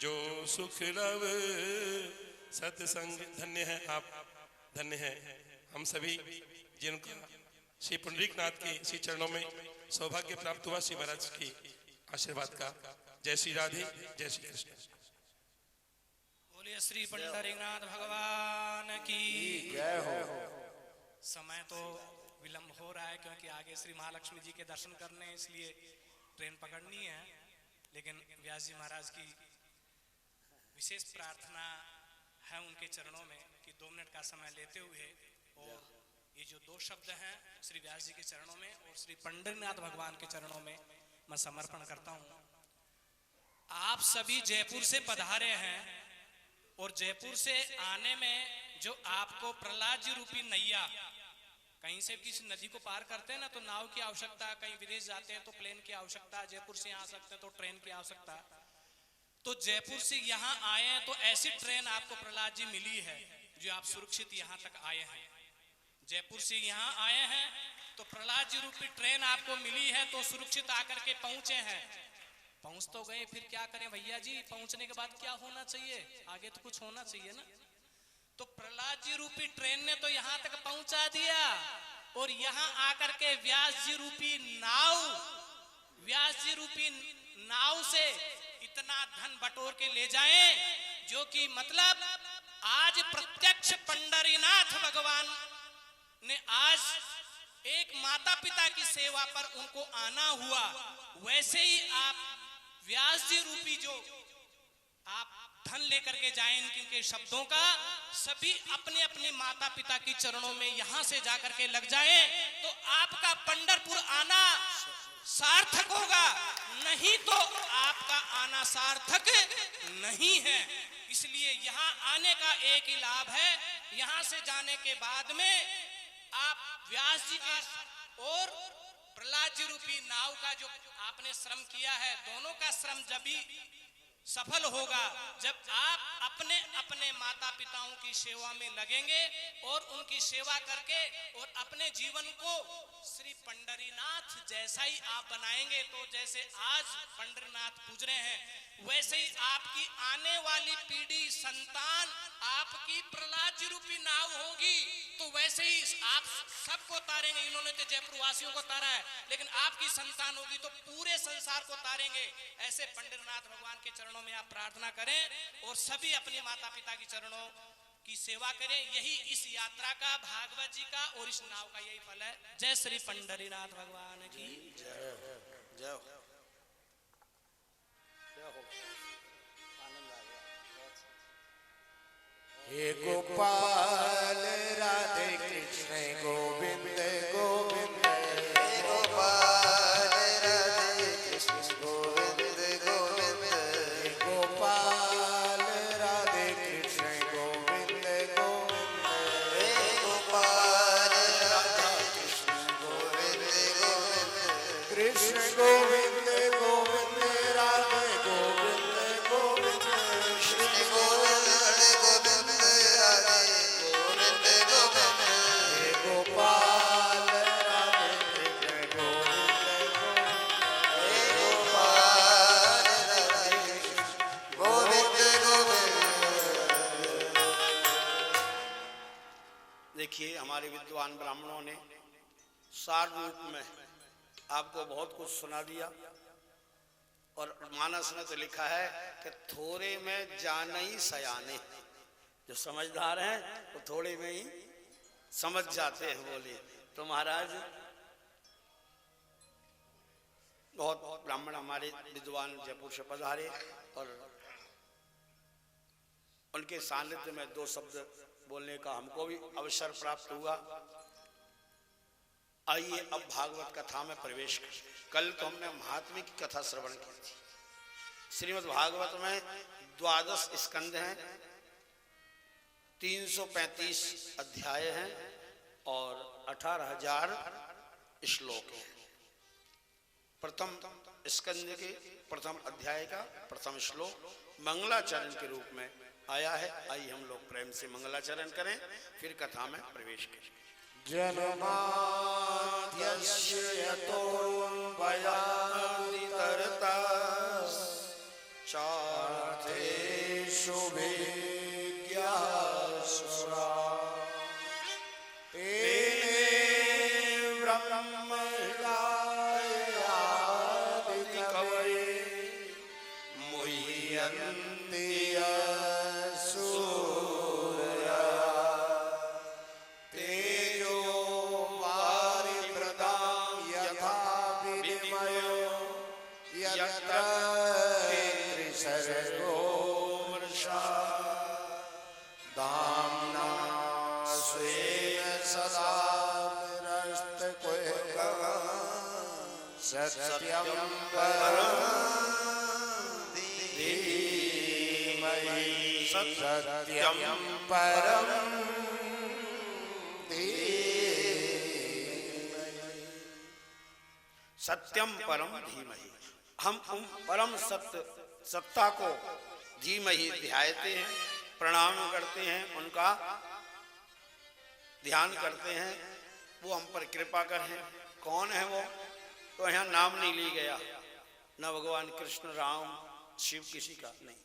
जो सुख लव सत्संग। धन्य है आप, धन्य है हम सभी जिनका श्री पुंडरीकनाथ के श्री चरणों में सौभाग्य प्राप्त हुआ श्री महाराज की आशीर्वाद का। जय श्री राधे, जय श्री कृष्ण। बोलिए श्री पंडरीनाथ भगवान की जय हो। समय तो विलंब हो रहा है क्योंकि आगे श्री महालक्ष्मी जी के दर्शन करने हैं, इसलिए ट्रेन पकड़नी है। लेकिन व्यास जी महाराज की विशेष प्रार्थना है उनके चरणों में कि 2 मिनट का समय लेते हुए और ये जो 2 शब्द हैं श्री व्यास जी के चरणों में और श्री पंडरीनाथ भगवान के चरणों में मैं समर्पण करता हूं। आप सभी जयपुर से पधारे हैं और जयपुर से आने में जो आपको प्रहलाद जी रूपी नैया, कहीं से किसी नदी को पार करते हैं ना तो नाव की आवश्यकता, कहीं विदेश जाते हैं तो प्लेन की आवश्यकता, जयपुर से आ सकते हैं तो ट्रेन की आवश्यकता, तो जयपुर से यहाँ आए हैं तो ऐसी ट्रेन आपको प्रहलाद जी मिली है जो आप सुरक्षित यहाँ तक आए हैं। जयपुर से यहाँ आए हैं तो प्रहलाद जी रूपी ट्रेन आपको मिली है तो सुरक्षित आकर के पहुंचे हैं। पहुंच तो गए, फिर क्या करें भैया जी, पहुंचने के बाद क्या होना चाहिए, आगे तो कुछ होना चाहिए ना। तो प्रहलाद जी रूपी ट्रेन ने तो यहाँ तक पहुंचा दिया और यहाँ आकर के व्यास जी रूपी नाव से इतना धन बटोर के ले जाएं जो कि मतलब आज प्रत्यक्ष पंडरीनाथ भगवान ने आज एक माता पिता की सेवा पर उनको आना हुआ, वैसे ही आप व्यास जी रूपी जो आप धन लेकर के जाएं इनके शब्दों का, सभी अपने अपने माता पिता की चरणों में यहां से जाकर के लग जाएं तो आपका पंढरपुर आना सार्थक होगा, नहीं तो आपका आना सार्थक नहीं है। इसलिए यहाँ आने का एक ही लाभ है, यहाँ से जाने के बाद में आप व्यास जी के और प्रहलाद जी रूपी नाव का जो आपने श्रम किया है, दोनों का श्रम जब भी सफल होगा जब आप अपने अपने माता पिताओं की सेवा में लगेंगे और उनकी सेवा करके और अपने जीवन को श्री पंडरीनाथ जैसा ही आप बनाएंगे। तो जैसे आज पंडरीनाथ पूज रहे हैं वैसे ही आपकी आने वाली पीढ़ी संतान आपकी प्रहलाद जी रूपी नाव होगी, तो वैसे ही आप सबको तारेंगे। इन्होंने तो जयपुर वासियों को तारा है, लेकिन आपकी संतान होगी तो पूरे संसार को तारेंगे। ऐसे पंडरीनाथ भगवान के चरणों में आप प्रार्थना करें और सभी अपने माता पिता के चरणों की सेवा करें। यही इस यात्रा का, भागवत जी का और इस नाव का यही फल है। जय श्री पंडरीनाथ भगवान की जय हो, जय हो, जय हो। आनंद आ गया। हे गोपाल राधे कृष्ण गोविंद गोविंद, हे गोपाल राधे कृष्ण गोविंद गोविंद, हे गोपाल राधे कृष्ण गोविंद गोविंद, हे गोपाल राधे कृष्ण गोविंद गोविंद, कृष्ण गोविंद गोविंद राधे गोविंद गोविंद, कृष्ण गोविंद गोविंद राधे गोविंद गोविंद, हे गोपाल राधे कृष्ण गोविंद गोविंद, हे गोपाल राधे कृष्ण गोविंद गोविंद। देखिए हमारे विद्वान ब्राह्मणों ने सार रूप में आपको बहुत कुछ सुना दिया और मानस ने तो लिखा है कि थोड़े में जानई सयाने, जो समझदार हैं वो थोड़े में ही समझ जाते हैं। बोले तो महाराज बहुत ब्राह्मण हमारे विद्वान जयपुर से पधारे और उनके सानिध्य में 2 शब्द बोलने का हमको भी अवसर प्राप्त हुआ। आइए अब भागवत कथा में प्रवेश करें। कल तो हमने महात्म्य की कथा श्रवण की थी। श्रीमद् भागवत में 12 स्कंद हैं, 335 अध्याय हैं और 18,000 श्लोक हैं। प्रथम स्कंद के प्रथम अध्याय का प्रथम श्लोक मंगलाचरण के रूप में आया है। आइए हम लोग प्रेम से मंगलाचरण करें, फिर कथा में प्रवेश करें। जन्माद्यस्य चार्थेषु विज्ञासुरा तेने ब्रह्महृदायादिकवये मुह्यन्ति सूरया तेजो वारिभृतां यथा विनिमयो यत्र त्रिसर्गो मृषा दाम्ना स्वेन सदा निरस्तकुहकः सत्यं परं धीमहि सत्यं परं सत्यम परम धीमहि। हम परम सत्य सत्ता को धीमहि ध्यायते हैं, प्रणाम करते हैं, उनका ध्यान करते हैं, वो हम पर कृपा करें। कौन है वो? तो यहाँ नाम नहीं ली गया, न भगवान कृष्ण, राम, शिव, किसी का नहीं।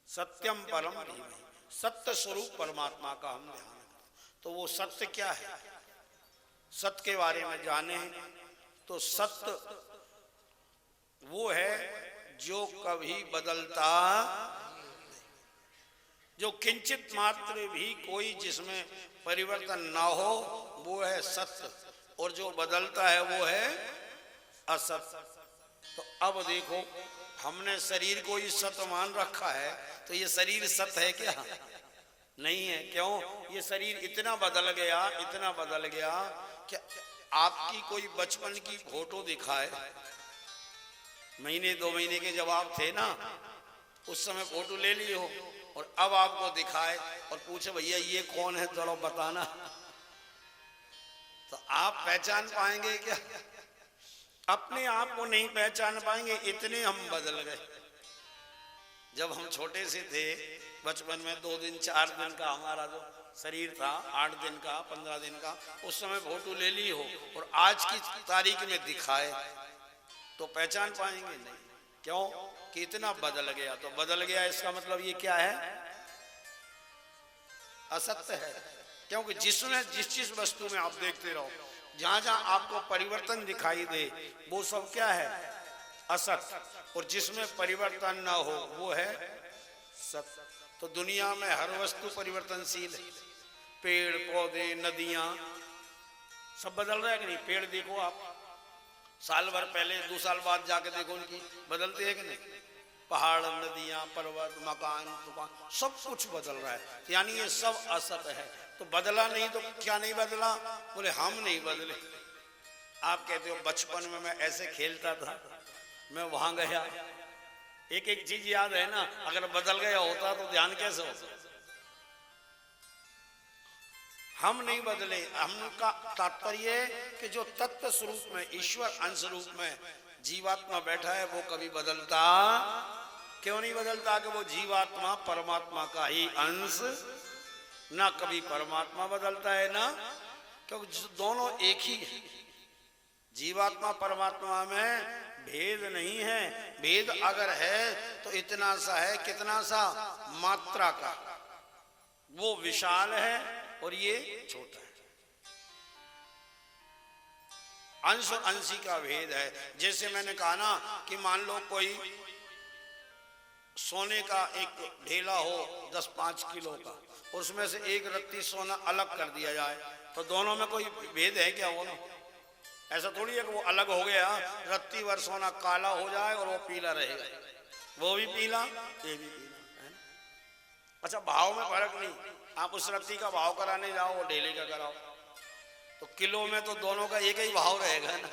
सत्यम परम धीमहि, सत्य स्वरूप परमात्मा का हम ध्यान करें। तो वो सत्य क्या है? सत्य के बारे में जाने तो सत्य वो है जो कभी बदलता, जो किंचित मात्र भी कोई जिसमें परिवर्तन ना हो, वो है सत्य। और जो बदलता है वो है असत्य। तो अब देखो, हमने शरीर को ही सत्य मान रखा है, तो ये शरीर सत्य है क्या? नहीं है। क्यों? ये शरीर इतना बदल गया, इतना बदल गया कि आपकी कोई बचपन की फोटो दिखाए, महीने 2 महीने के जब आप थे ना, उस समय फोटो ले ली हो, और अब आपको दिखाए और पूछे भैया ये कौन है, चलो बताना, तो आप पहचान पाएंगे क्या? अपने आप को नहीं पहचान पाएंगे, इतने हम बदल गए। जब हम छोटे से थे, बचपन में 2 दिन 4 दिन का हमारा जो शरीर था, 8 दिन का, 15 दिन का, उस समय फोटो ले ली हो और आज की तारीख में दिखाए तो पहचान पाएंगे नहीं। क्यों? कि इतना बदल गया। तो बदल गया इसका मतलब ये क्या है? असत्य है। क्योंकि जिसमें जिस वस्तु में आप देखते रहो, जहां जहां आपको परिवर्तन दिखाई दे, वो सब क्या है? असत्य। और जिसमें परिवर्तन ना हो वो है सत्य। तो दुनिया में हर वस्तु परिवर्तनशील है। पेड़ पौधे, नदियां, सब बदल रहा है कि नहीं? पेड़ देखो आप, साल भर पहले 2 साल बाद जाके देखो, उनकी बदलते हैं कि नहीं? पहाड़, नदियां, पर्वत, मकान, दुकान, सब कुछ बदल रहा है। यानी ये सब असत्य है। तो बदला नहीं तो क्या नहीं बदला? बोले हम नहीं बदले। आप कहते हो बचपन में मैं ऐसे खेलता था, मैं वहां गया, एक एक चीज याद है ना। अगर बदल गया होता तो ध्यान कैसे होता? हम नहीं बदले। हमका तात्पर्य कि जो तत्व स्वरूप में, ईश्वर अंश रूप में जीवात्मा बैठा है, वो कभी बदलता क्यों नहीं बदलता? कि वो जीवात्मा परमात्मा का ही अंश, ना कभी परमात्मा बदलता है ना, क्योंकि दोनों एक ही है। जीवात्मा परमात्मा में भेद नहीं है। भेद अगर है तो इतना सा है, कितना सा? मात्रा का। वो विशाल है और ये छोटा है। अंश और अंशी का भेद है। जैसे मैंने कहा ना कि मान लो कोई सोने का एक ढेला हो 10-5 किलो का, उसमें से एक रत्ती सोना अलग कर दिया जाए, तो दोनों में कोई भेद है क्या? वो ऐसा थोड़ी है कि वो अलग हो गया, रत्ती भर सोना काला हो जाए और वो पीला रहेगा, वो भी पीला, ये भी पीला है। अच्छा, भाव में फर्क नहीं। आप उस रत्ती का भाव कराने जाओ, वो ढेले का कराओ, तो किलो में तो दोनों का एक ही भाव रहेगा ना।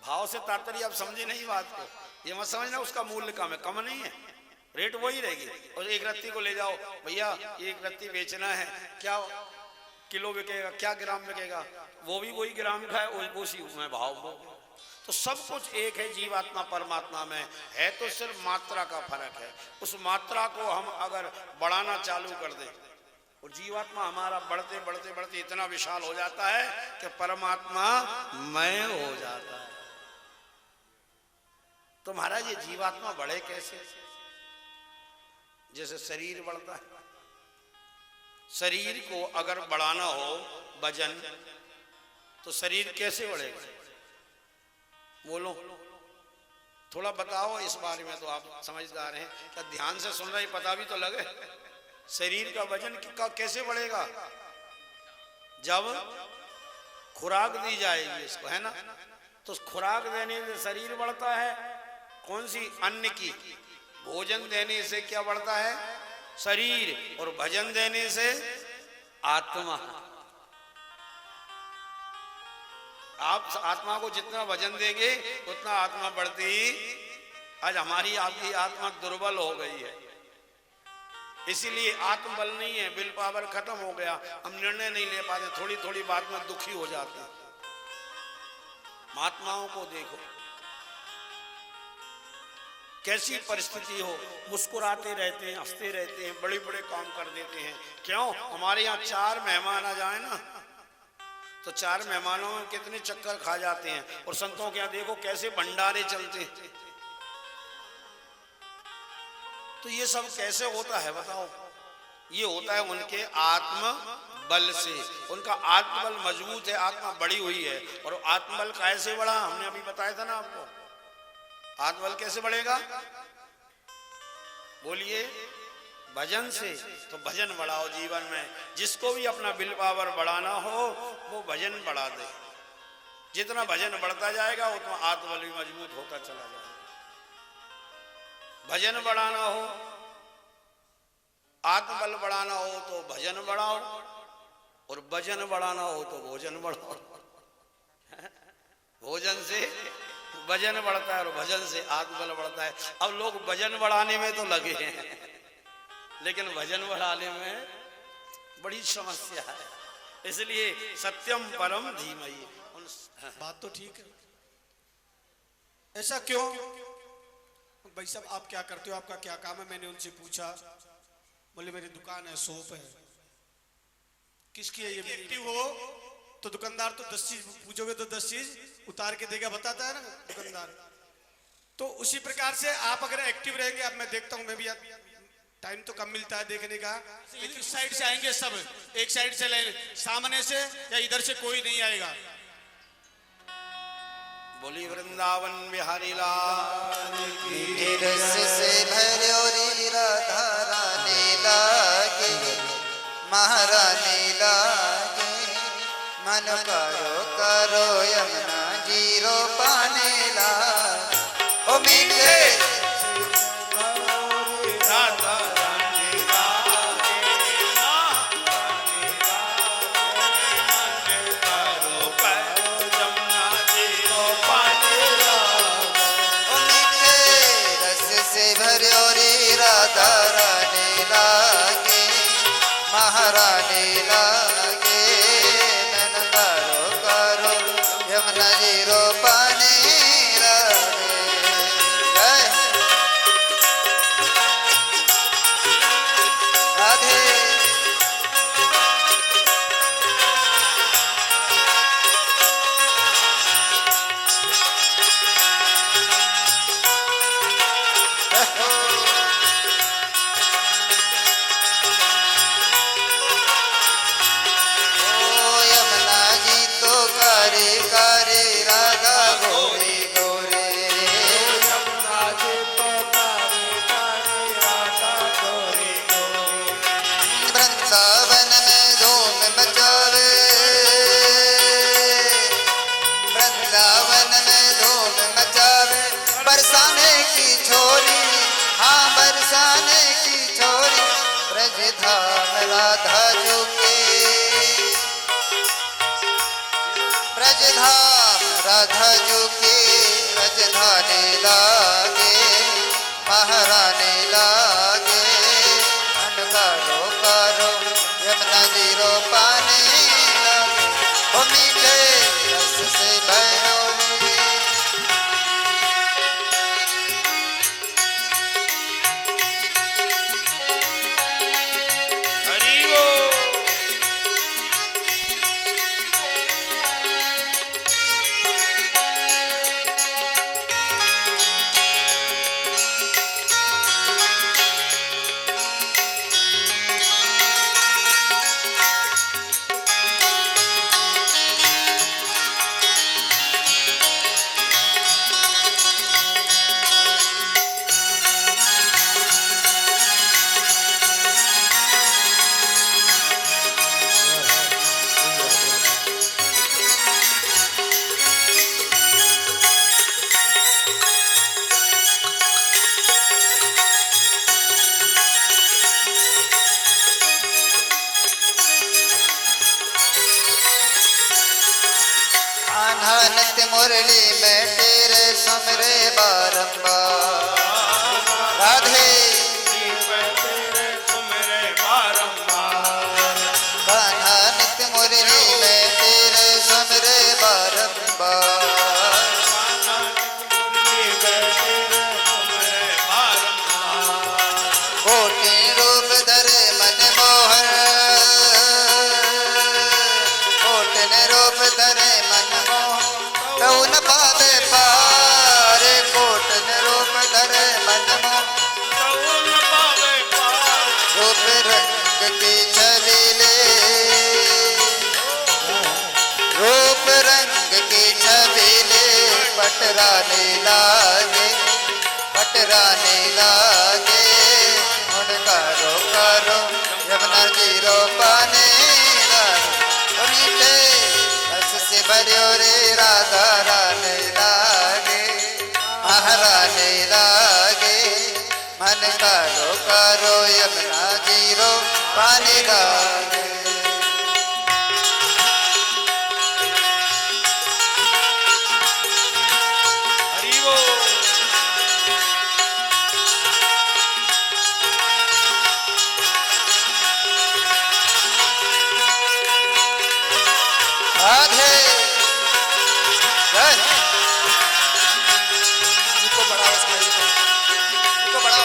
भाव से तात्पर्य आप समझे नहीं बात को, ये मत समझना उसका मूल्य कम है, कम नहीं है, रेट वही रहेगी। और एक रत्ती को ले जाओ, भैया एक रत्ती बेचना है, क्या किलो बिकेगा, क्या ग्राम बिकेगा, वो भी वही ग्राम का है, उसी में भाव वो। तो सब कुछ एक है जीवात्मा परमात्मा में है, तो सिर्फ मात्रा का फर्क है। उस मात्रा को हम अगर बढ़ाना चालू कर दें और जीवात्मा हमारा बढ़ते बढ़ते बढ़ते इतना विशाल हो जाता है कि परमात्मा मय हो जाता है। तो महाराज ये जीवात्मा बढ़े कैसे? जैसे शरीर बढ़ता है, शरीर को अगर बढ़ाना हो वजन, तो शरीर कैसे बढ़ेगा? बोलो थोड़ा बताओ इस बारे में, तो आप समझदार हैं, क्या ध्यान से सुन रहे, पता भी तो लगे। शरीर का वजन कैसे बढ़ेगा? जब खुराक दी जाएगी इसको, है ना। तो खुराक देने से शरीर बढ़ता है, कौन सी? अन्न की। भोजन देने से क्या बढ़ता है? शरीर। और भजन देने से आत्मा। आप आत्मा को जितना भजन देंगे उतना आत्मा बढ़ती। आज हमारी आपकी आत्मा दुर्बल हो गई है, इसीलिए आत्मबल नहीं है, विल पावर खत्म हो गया, हम निर्णय नहीं ले पाते, थोड़ी थोड़ी बात में दुखी हो जाते हैं। महात्माओं को देखो कैसी परिस्थिति हो, मुस्कुराते रहते हैं, हंसते रहते हैं, बड़े बड़े काम कर देते हैं। क्यों? हमारे यहाँ 4 मेहमान आ जाए ना, तो 4 मेहमानों में कितने चक्कर खा जाते हैं। और संतों के यहाँ देखो कैसे भंडारे चलते हैं। तो ये सब कैसे होता है बताओ? ये होता है उनके आत्म बल से। उनका आत्मबल मजबूत है, आत्मा बड़ी हुई है। और आत्मबल कैसे बढ़ा? हमने अभी बताया था ना आपको। आत्मबल कैसे बढ़ेगा? बोलिए, भजन से। तो भजन बढ़ाओ जीवन में। जिसको भी अपना विल पावर बढ़ाना हो वो भजन बढ़ा दे। जितना भजन बढ़ता जाएगा उतना आत्मबल भी मजबूत होता चला जाएगा। भजन बढ़ाना हो, आत्मबल बढ़ाना हो तो भजन बढ़ाओ, और भजन बढ़ाना हो तो भोजन बढ़ाओ। भोजन से भजन बढ़ता है और भजन से आत्मबल बढ़ता है। अब लोग भजन बढ़ाने में तो लगे हैं, लेकिन भजन बढ़ाने में बड़ी समस्या है। इसलिए सत्यम परम धीमहि। बात तो ठीक है। ऐसा क्यों? भाई साहब आप क्या करते हो, आपका क्या काम है? मैंने उनसे पूछा, बोले मेरी दुकान है, शॉप है। किसकी है ये? एक्टिव हो तो दुकानदार तो 10 चीज पूछोगे तो 10 चीज उतार के देगा, बताता है ना दुकानदार। तो उसी प्रकार से आप अगर एक्टिव रहेंगे, अब मैं देखता हूं, मैं भी टाइम तो कम मिलता है देखने का, लेकिन इस साइड से आएंगे सब, एक साइड से लेंगे, सामने से या इधर से कोई नहीं आएगा। बोली वृंदावन बिहारी लाल की। रस से भरो राधा रानी लागे, महारानी लागे, मन करो करो यमुना जीरो पाने लागे। ओ मीठे राधा रानी लागे, महारानी लागे, मन करो करो यमुना जीरो पाने लागे। ओ मीठे रस से भरो राधा रानी लागे, महारानी लागे, मन करो करो यमुना जीरो पाने लागे। राधे बरसाने की छोरी, हाँ बरसाने की छोरी, ब्रज धाम राधा जो के राधा झुकी राजधानी लागे महारानी लागे मन करो करो यमुना जी रो पानी लागे ओ मीठे रस से भरोरी हरि बोल। नित्य मुरली में तेरे सुमरे बारंबार राधे कान्हा नित्य मुरली में तेरे सुमरे बारंबार कोटि रूप धरे मनमोहर कोटि रूप धरे मनमोहर तऊ न पावे पार कोटि रूप धरे मनमोहर रूप रंग की छबीले रूप रंग की छबीले पटराने लागे पटराने लागे करो करो यमुना जी रो पाने लागे मीठे रस से भरियो रे राधा राने लागे महाराने लागे मन करो करो यमुना जी रो पाने लागे हरि बोल। राधे जय इनको बढ़ाओ इसका इनको बढ़ाओ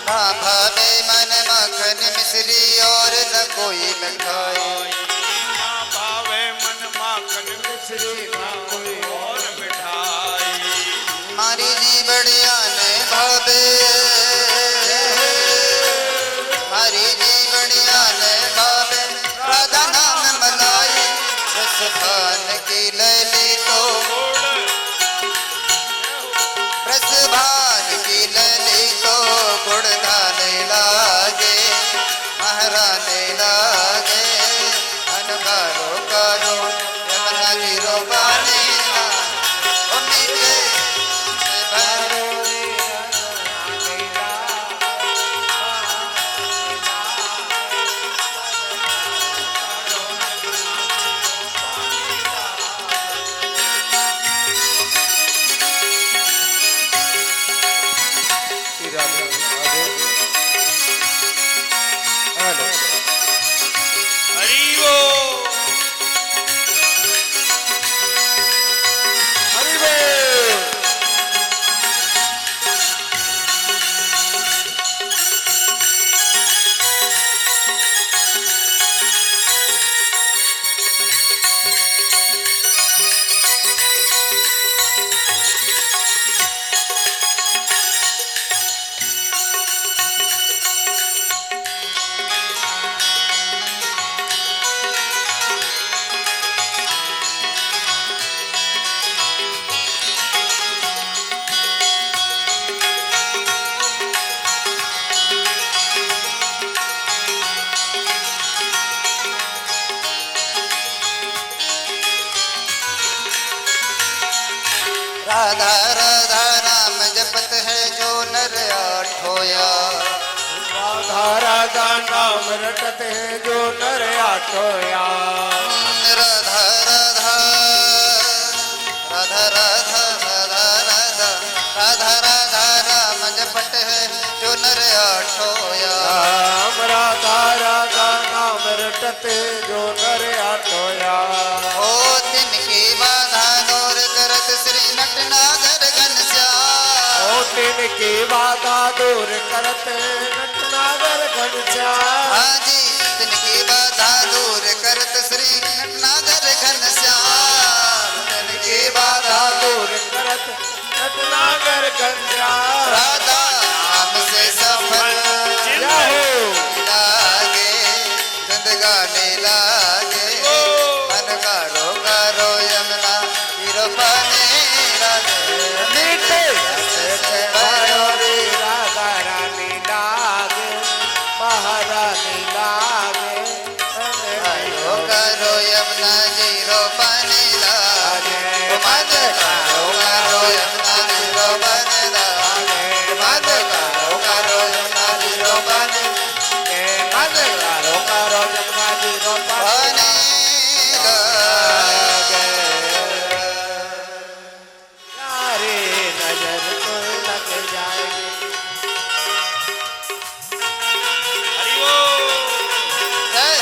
ना भावे मन मखन मिश्री और न कोई मिठाई ना भावे मन माखन मिश्री ना कोई और मिठाई मारी जी बढ़िया ने भावे मारी जी बढ़िया ने भावे राधा नाम मलाई रस भान की लली तो रस भान की लली तो गुड़गाने लागे महाराने लागे मन करो करो यमुना जी रो पार राधा राधा नाम जपत है जो नर आठोया राधा राधा नाम रटत है जो नर आठोया राधा राधा राधा राधा राधा राधा राधा राधा राम जपत है जो नर आठोया राम राधा राधा नाम रटत है जो नर आठोया ओ तिनकी बाधा दूर करत श्री नटनागर घनश्याम ओ तिनकी बाधा दूर करत नटनागर घनश्याम हाजी तिनकी बाधा दूर करत श्री नटनागर घनश्याम तिनकी बाधा दूर करत नटनागर घनश्याम राधा नाम से सफल लागे जिंदगानी लागे मन कारो कारो यमुना हीरो पानी मीठे रस भयोरी राधा रानी लागे महारानी लागे कारो कारो यमुना जीरो पानी लागे मन कारो कारो यमुना जीरो पानी लागे मन कारो कारो यमुना जीरो पानी मन कारो कारो जमुना जी रो पानी लागे यारे नजर तो लग जाएगी हरि बोल। जय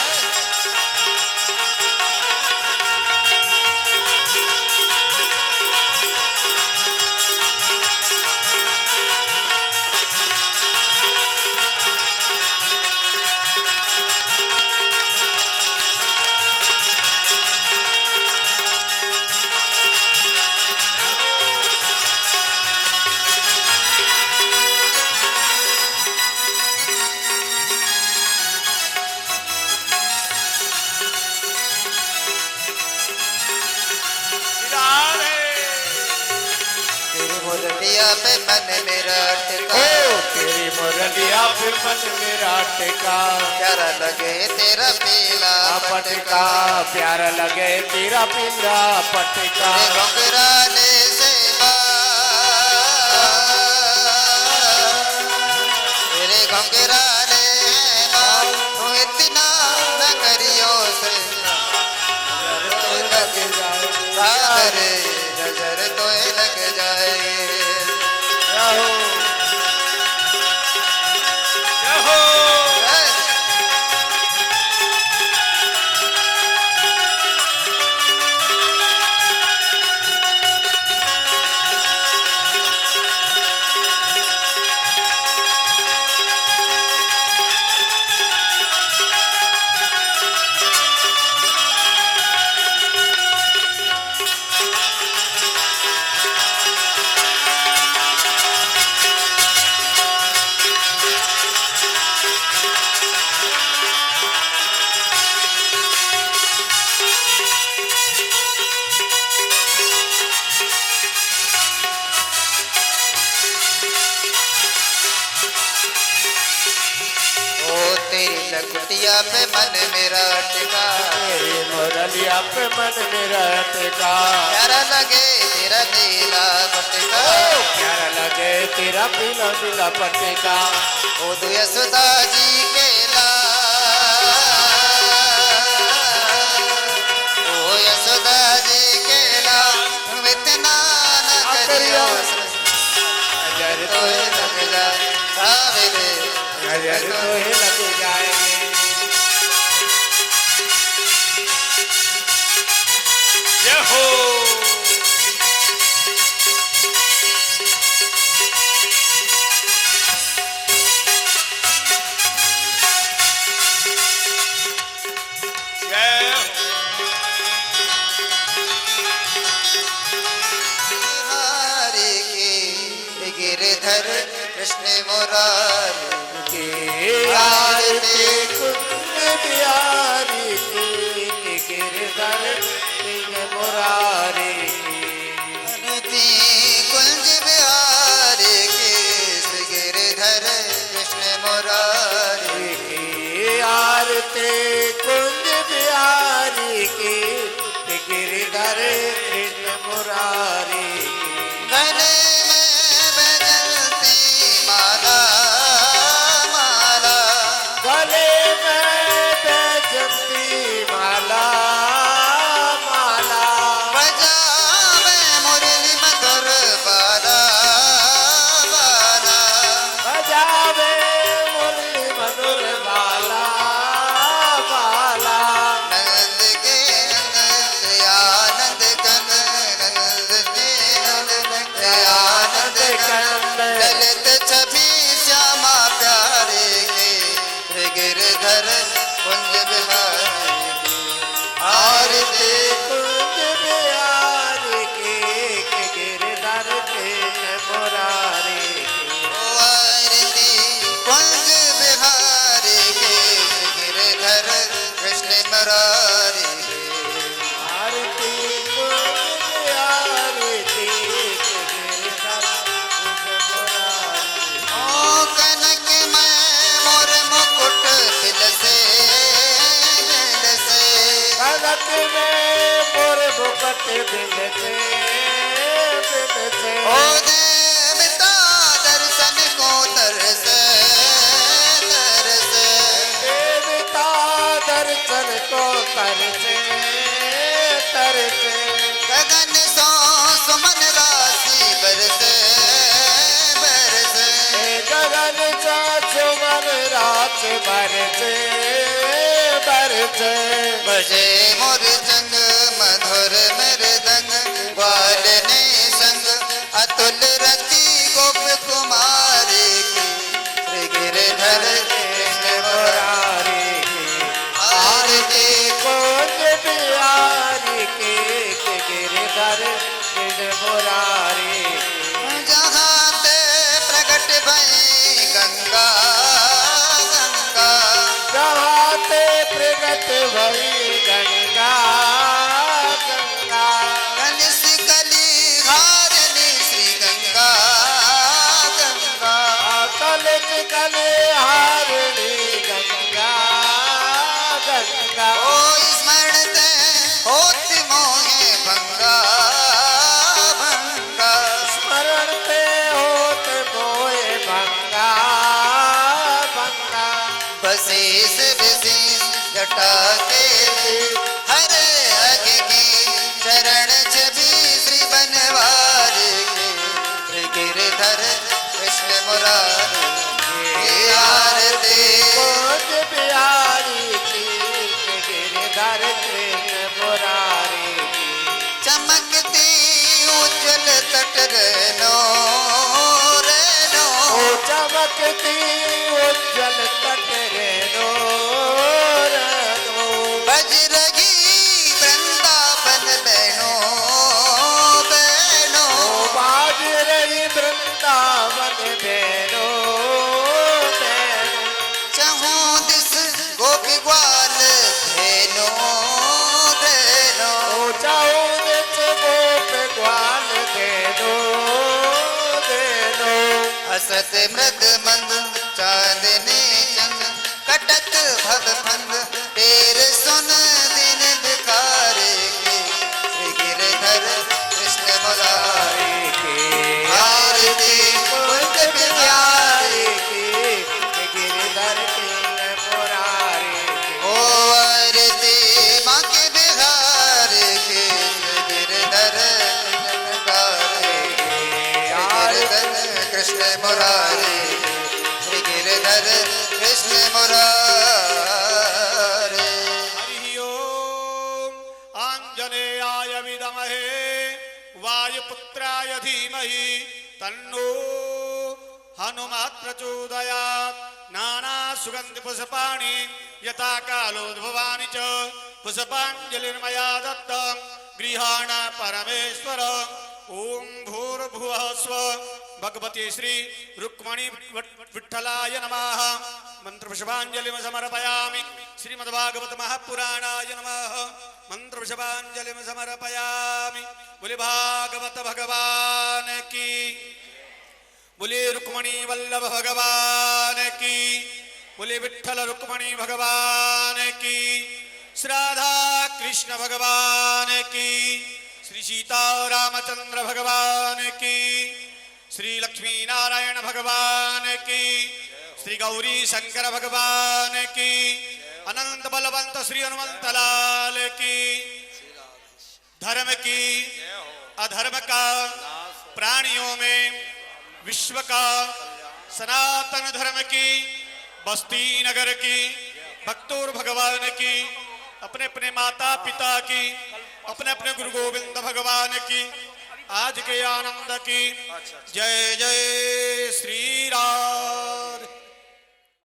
राधे तेरी मुरलिया पे मन मेरा टिका ओ तेरी मुरलिया पे मन मेरा टिका प्यारा लगे तेरा पीला पटका प्यारा लगे तेरा पिंगा पटका तेरे घुंघराले से तेरे घुंघराले तू इतना न करियो से लग जाए नजर तो लग जाए जय हो। तेरी लकुटिया पे मन मेरा टिका तेरी मुरलिया पे मन मेरा टिका प्यारा लगे तेरा नीला पटिका प्यारा लगे तेरा पीला पीला पटका ओ दु यशोदा जी के ओ यशोदा जी के तुम इतना न करियो नजर तो तो लग जाए सावेरे नजर तो ही लग जाएगी जय हो। जय हो। हरे के गिरधर कृष्ण मुरारी के आरती कुंज बिहारी की गिरधर कृष्ण मुरारी अनुति कुंज बिहारी के गिरधर कृष्ण मुरारी की आरती कुंज बिहारी की गिरधर कृष्ण मुरारी बजावे मुरली मधुर बाला बाला। नंद के नंद आनंद कंद, नंद के नंद आनंद कंद, ललित छवि श्यामा प्यारे के गिरधर कुंज बिहारी की आरती। कुंज बिहारी के गिरधर कृष्ण मुरारी की। आरती कुंज बिहारी के गिरधर कृष्ण मुरारी के। आरती कुंज बिहारी के गिरधर कृष्ण मुरारी। ओ कनक में मोर मुकुट बिलसे बिलसे, कनक में मोर मुकुट बिलसे बिलसे। ओ देवता दर्शन को तरसे तरसे, देवता दर्शन को तरसे तरसे। गगन सो सुमन राशि बरसे बरसे, गगन सा सुमन रात बरसे बरसे। बजे मोर जंग मधुर मृदंग, ग्वाल ने संग अतुल रति गोप कुमारी की श्री गिरधर कृष्ण मुरारी की आरती। कुंज बिहारी के गिरधर कृष्ण मुरारी की। जहाँ ते प्रकट भई गंगा गंगा, जहाँ ते प्रगट भई गंगा गंगा। कलश कली हारनी श्री गंगा गंगा, कलश कले हारणी गंगा गंगा। ओ स्मरण ते होत मोहे भंगा भंगा, स्मरण पे होत मोए भंगा भंगा। बसीस विशेष जटा के हर अग की चरण छवि श्री बनवारी के श्री गिरधर कृष्ण मुरारी की आरती। कुंज बिहारी की गिरधर कृष्ण मुरारी की। चमकती उज्जवल तट रेनो रेनो, ओ चमकती उज्जवल तट रेनो रेनो। बजरगी वृंदावन बहनो बहनो, ओ बाज रही वृंदावन बेनो बेनो। चहूँ दिस गोपी ग्वाल धेनो धेनो, ओ चाहो निच गोप ग्वाल देनो देनो। असत मृद मंद चांदनी चंद, कटक भव फंद तेर सुन दिन भिखारी के श्री गिरधर कृष्ण मुरारी की आरती। कुंज बिहारी की गिरधर कृष्ण मुरारी की। ओ आरती माँ के बिहार के श्री गिरधर कृष्ण मुरारी, श्री गिरधर कृष्ण मुरारी। हरि ओम आंजनेयाय विद्महे वायुपुत्राय धीमहि तन्नो हनुमत् प्रचोदयात्। नाना सुगंधि पुष्पाणि यथा कालोद्भवानि च पुष्पाञ्जलिर्मया दत्तं गृहाण परमेश्वर। ओम भूर्भुवः स्वः भगवती श्री रुक्मणी विठ्ठलाय नमः। मंत्र पुष्पांजलि समर्पयामि। श्रीमद्भागवत महापुराणाय नमः। मंत्र पुष्पांजलि समर्पयामि। बोले भागवत भगवान की, बोले रुक्मणी वल्लभ भगवान की, बोले विठ्ठल रुक्मणी भगवान की, श्राद्धा कृष्ण भगवान की, श्री सीता रामचंद्र भगवान की, श्री लक्ष्मी नारायण भगवान की, श्री गौरी शंकर भगवान की, अनंत बलवंत श्री हनुमंत लाल की। धर्म की अधर्म का, प्राणियों में विश्व का सनातन धर्म की, बस्ती नगर की, भक्तों भगवान की, अपने अपने माता पिता की, अपने अपने गुरु गोविंद भगवान की, आज के आनंद की। जय जय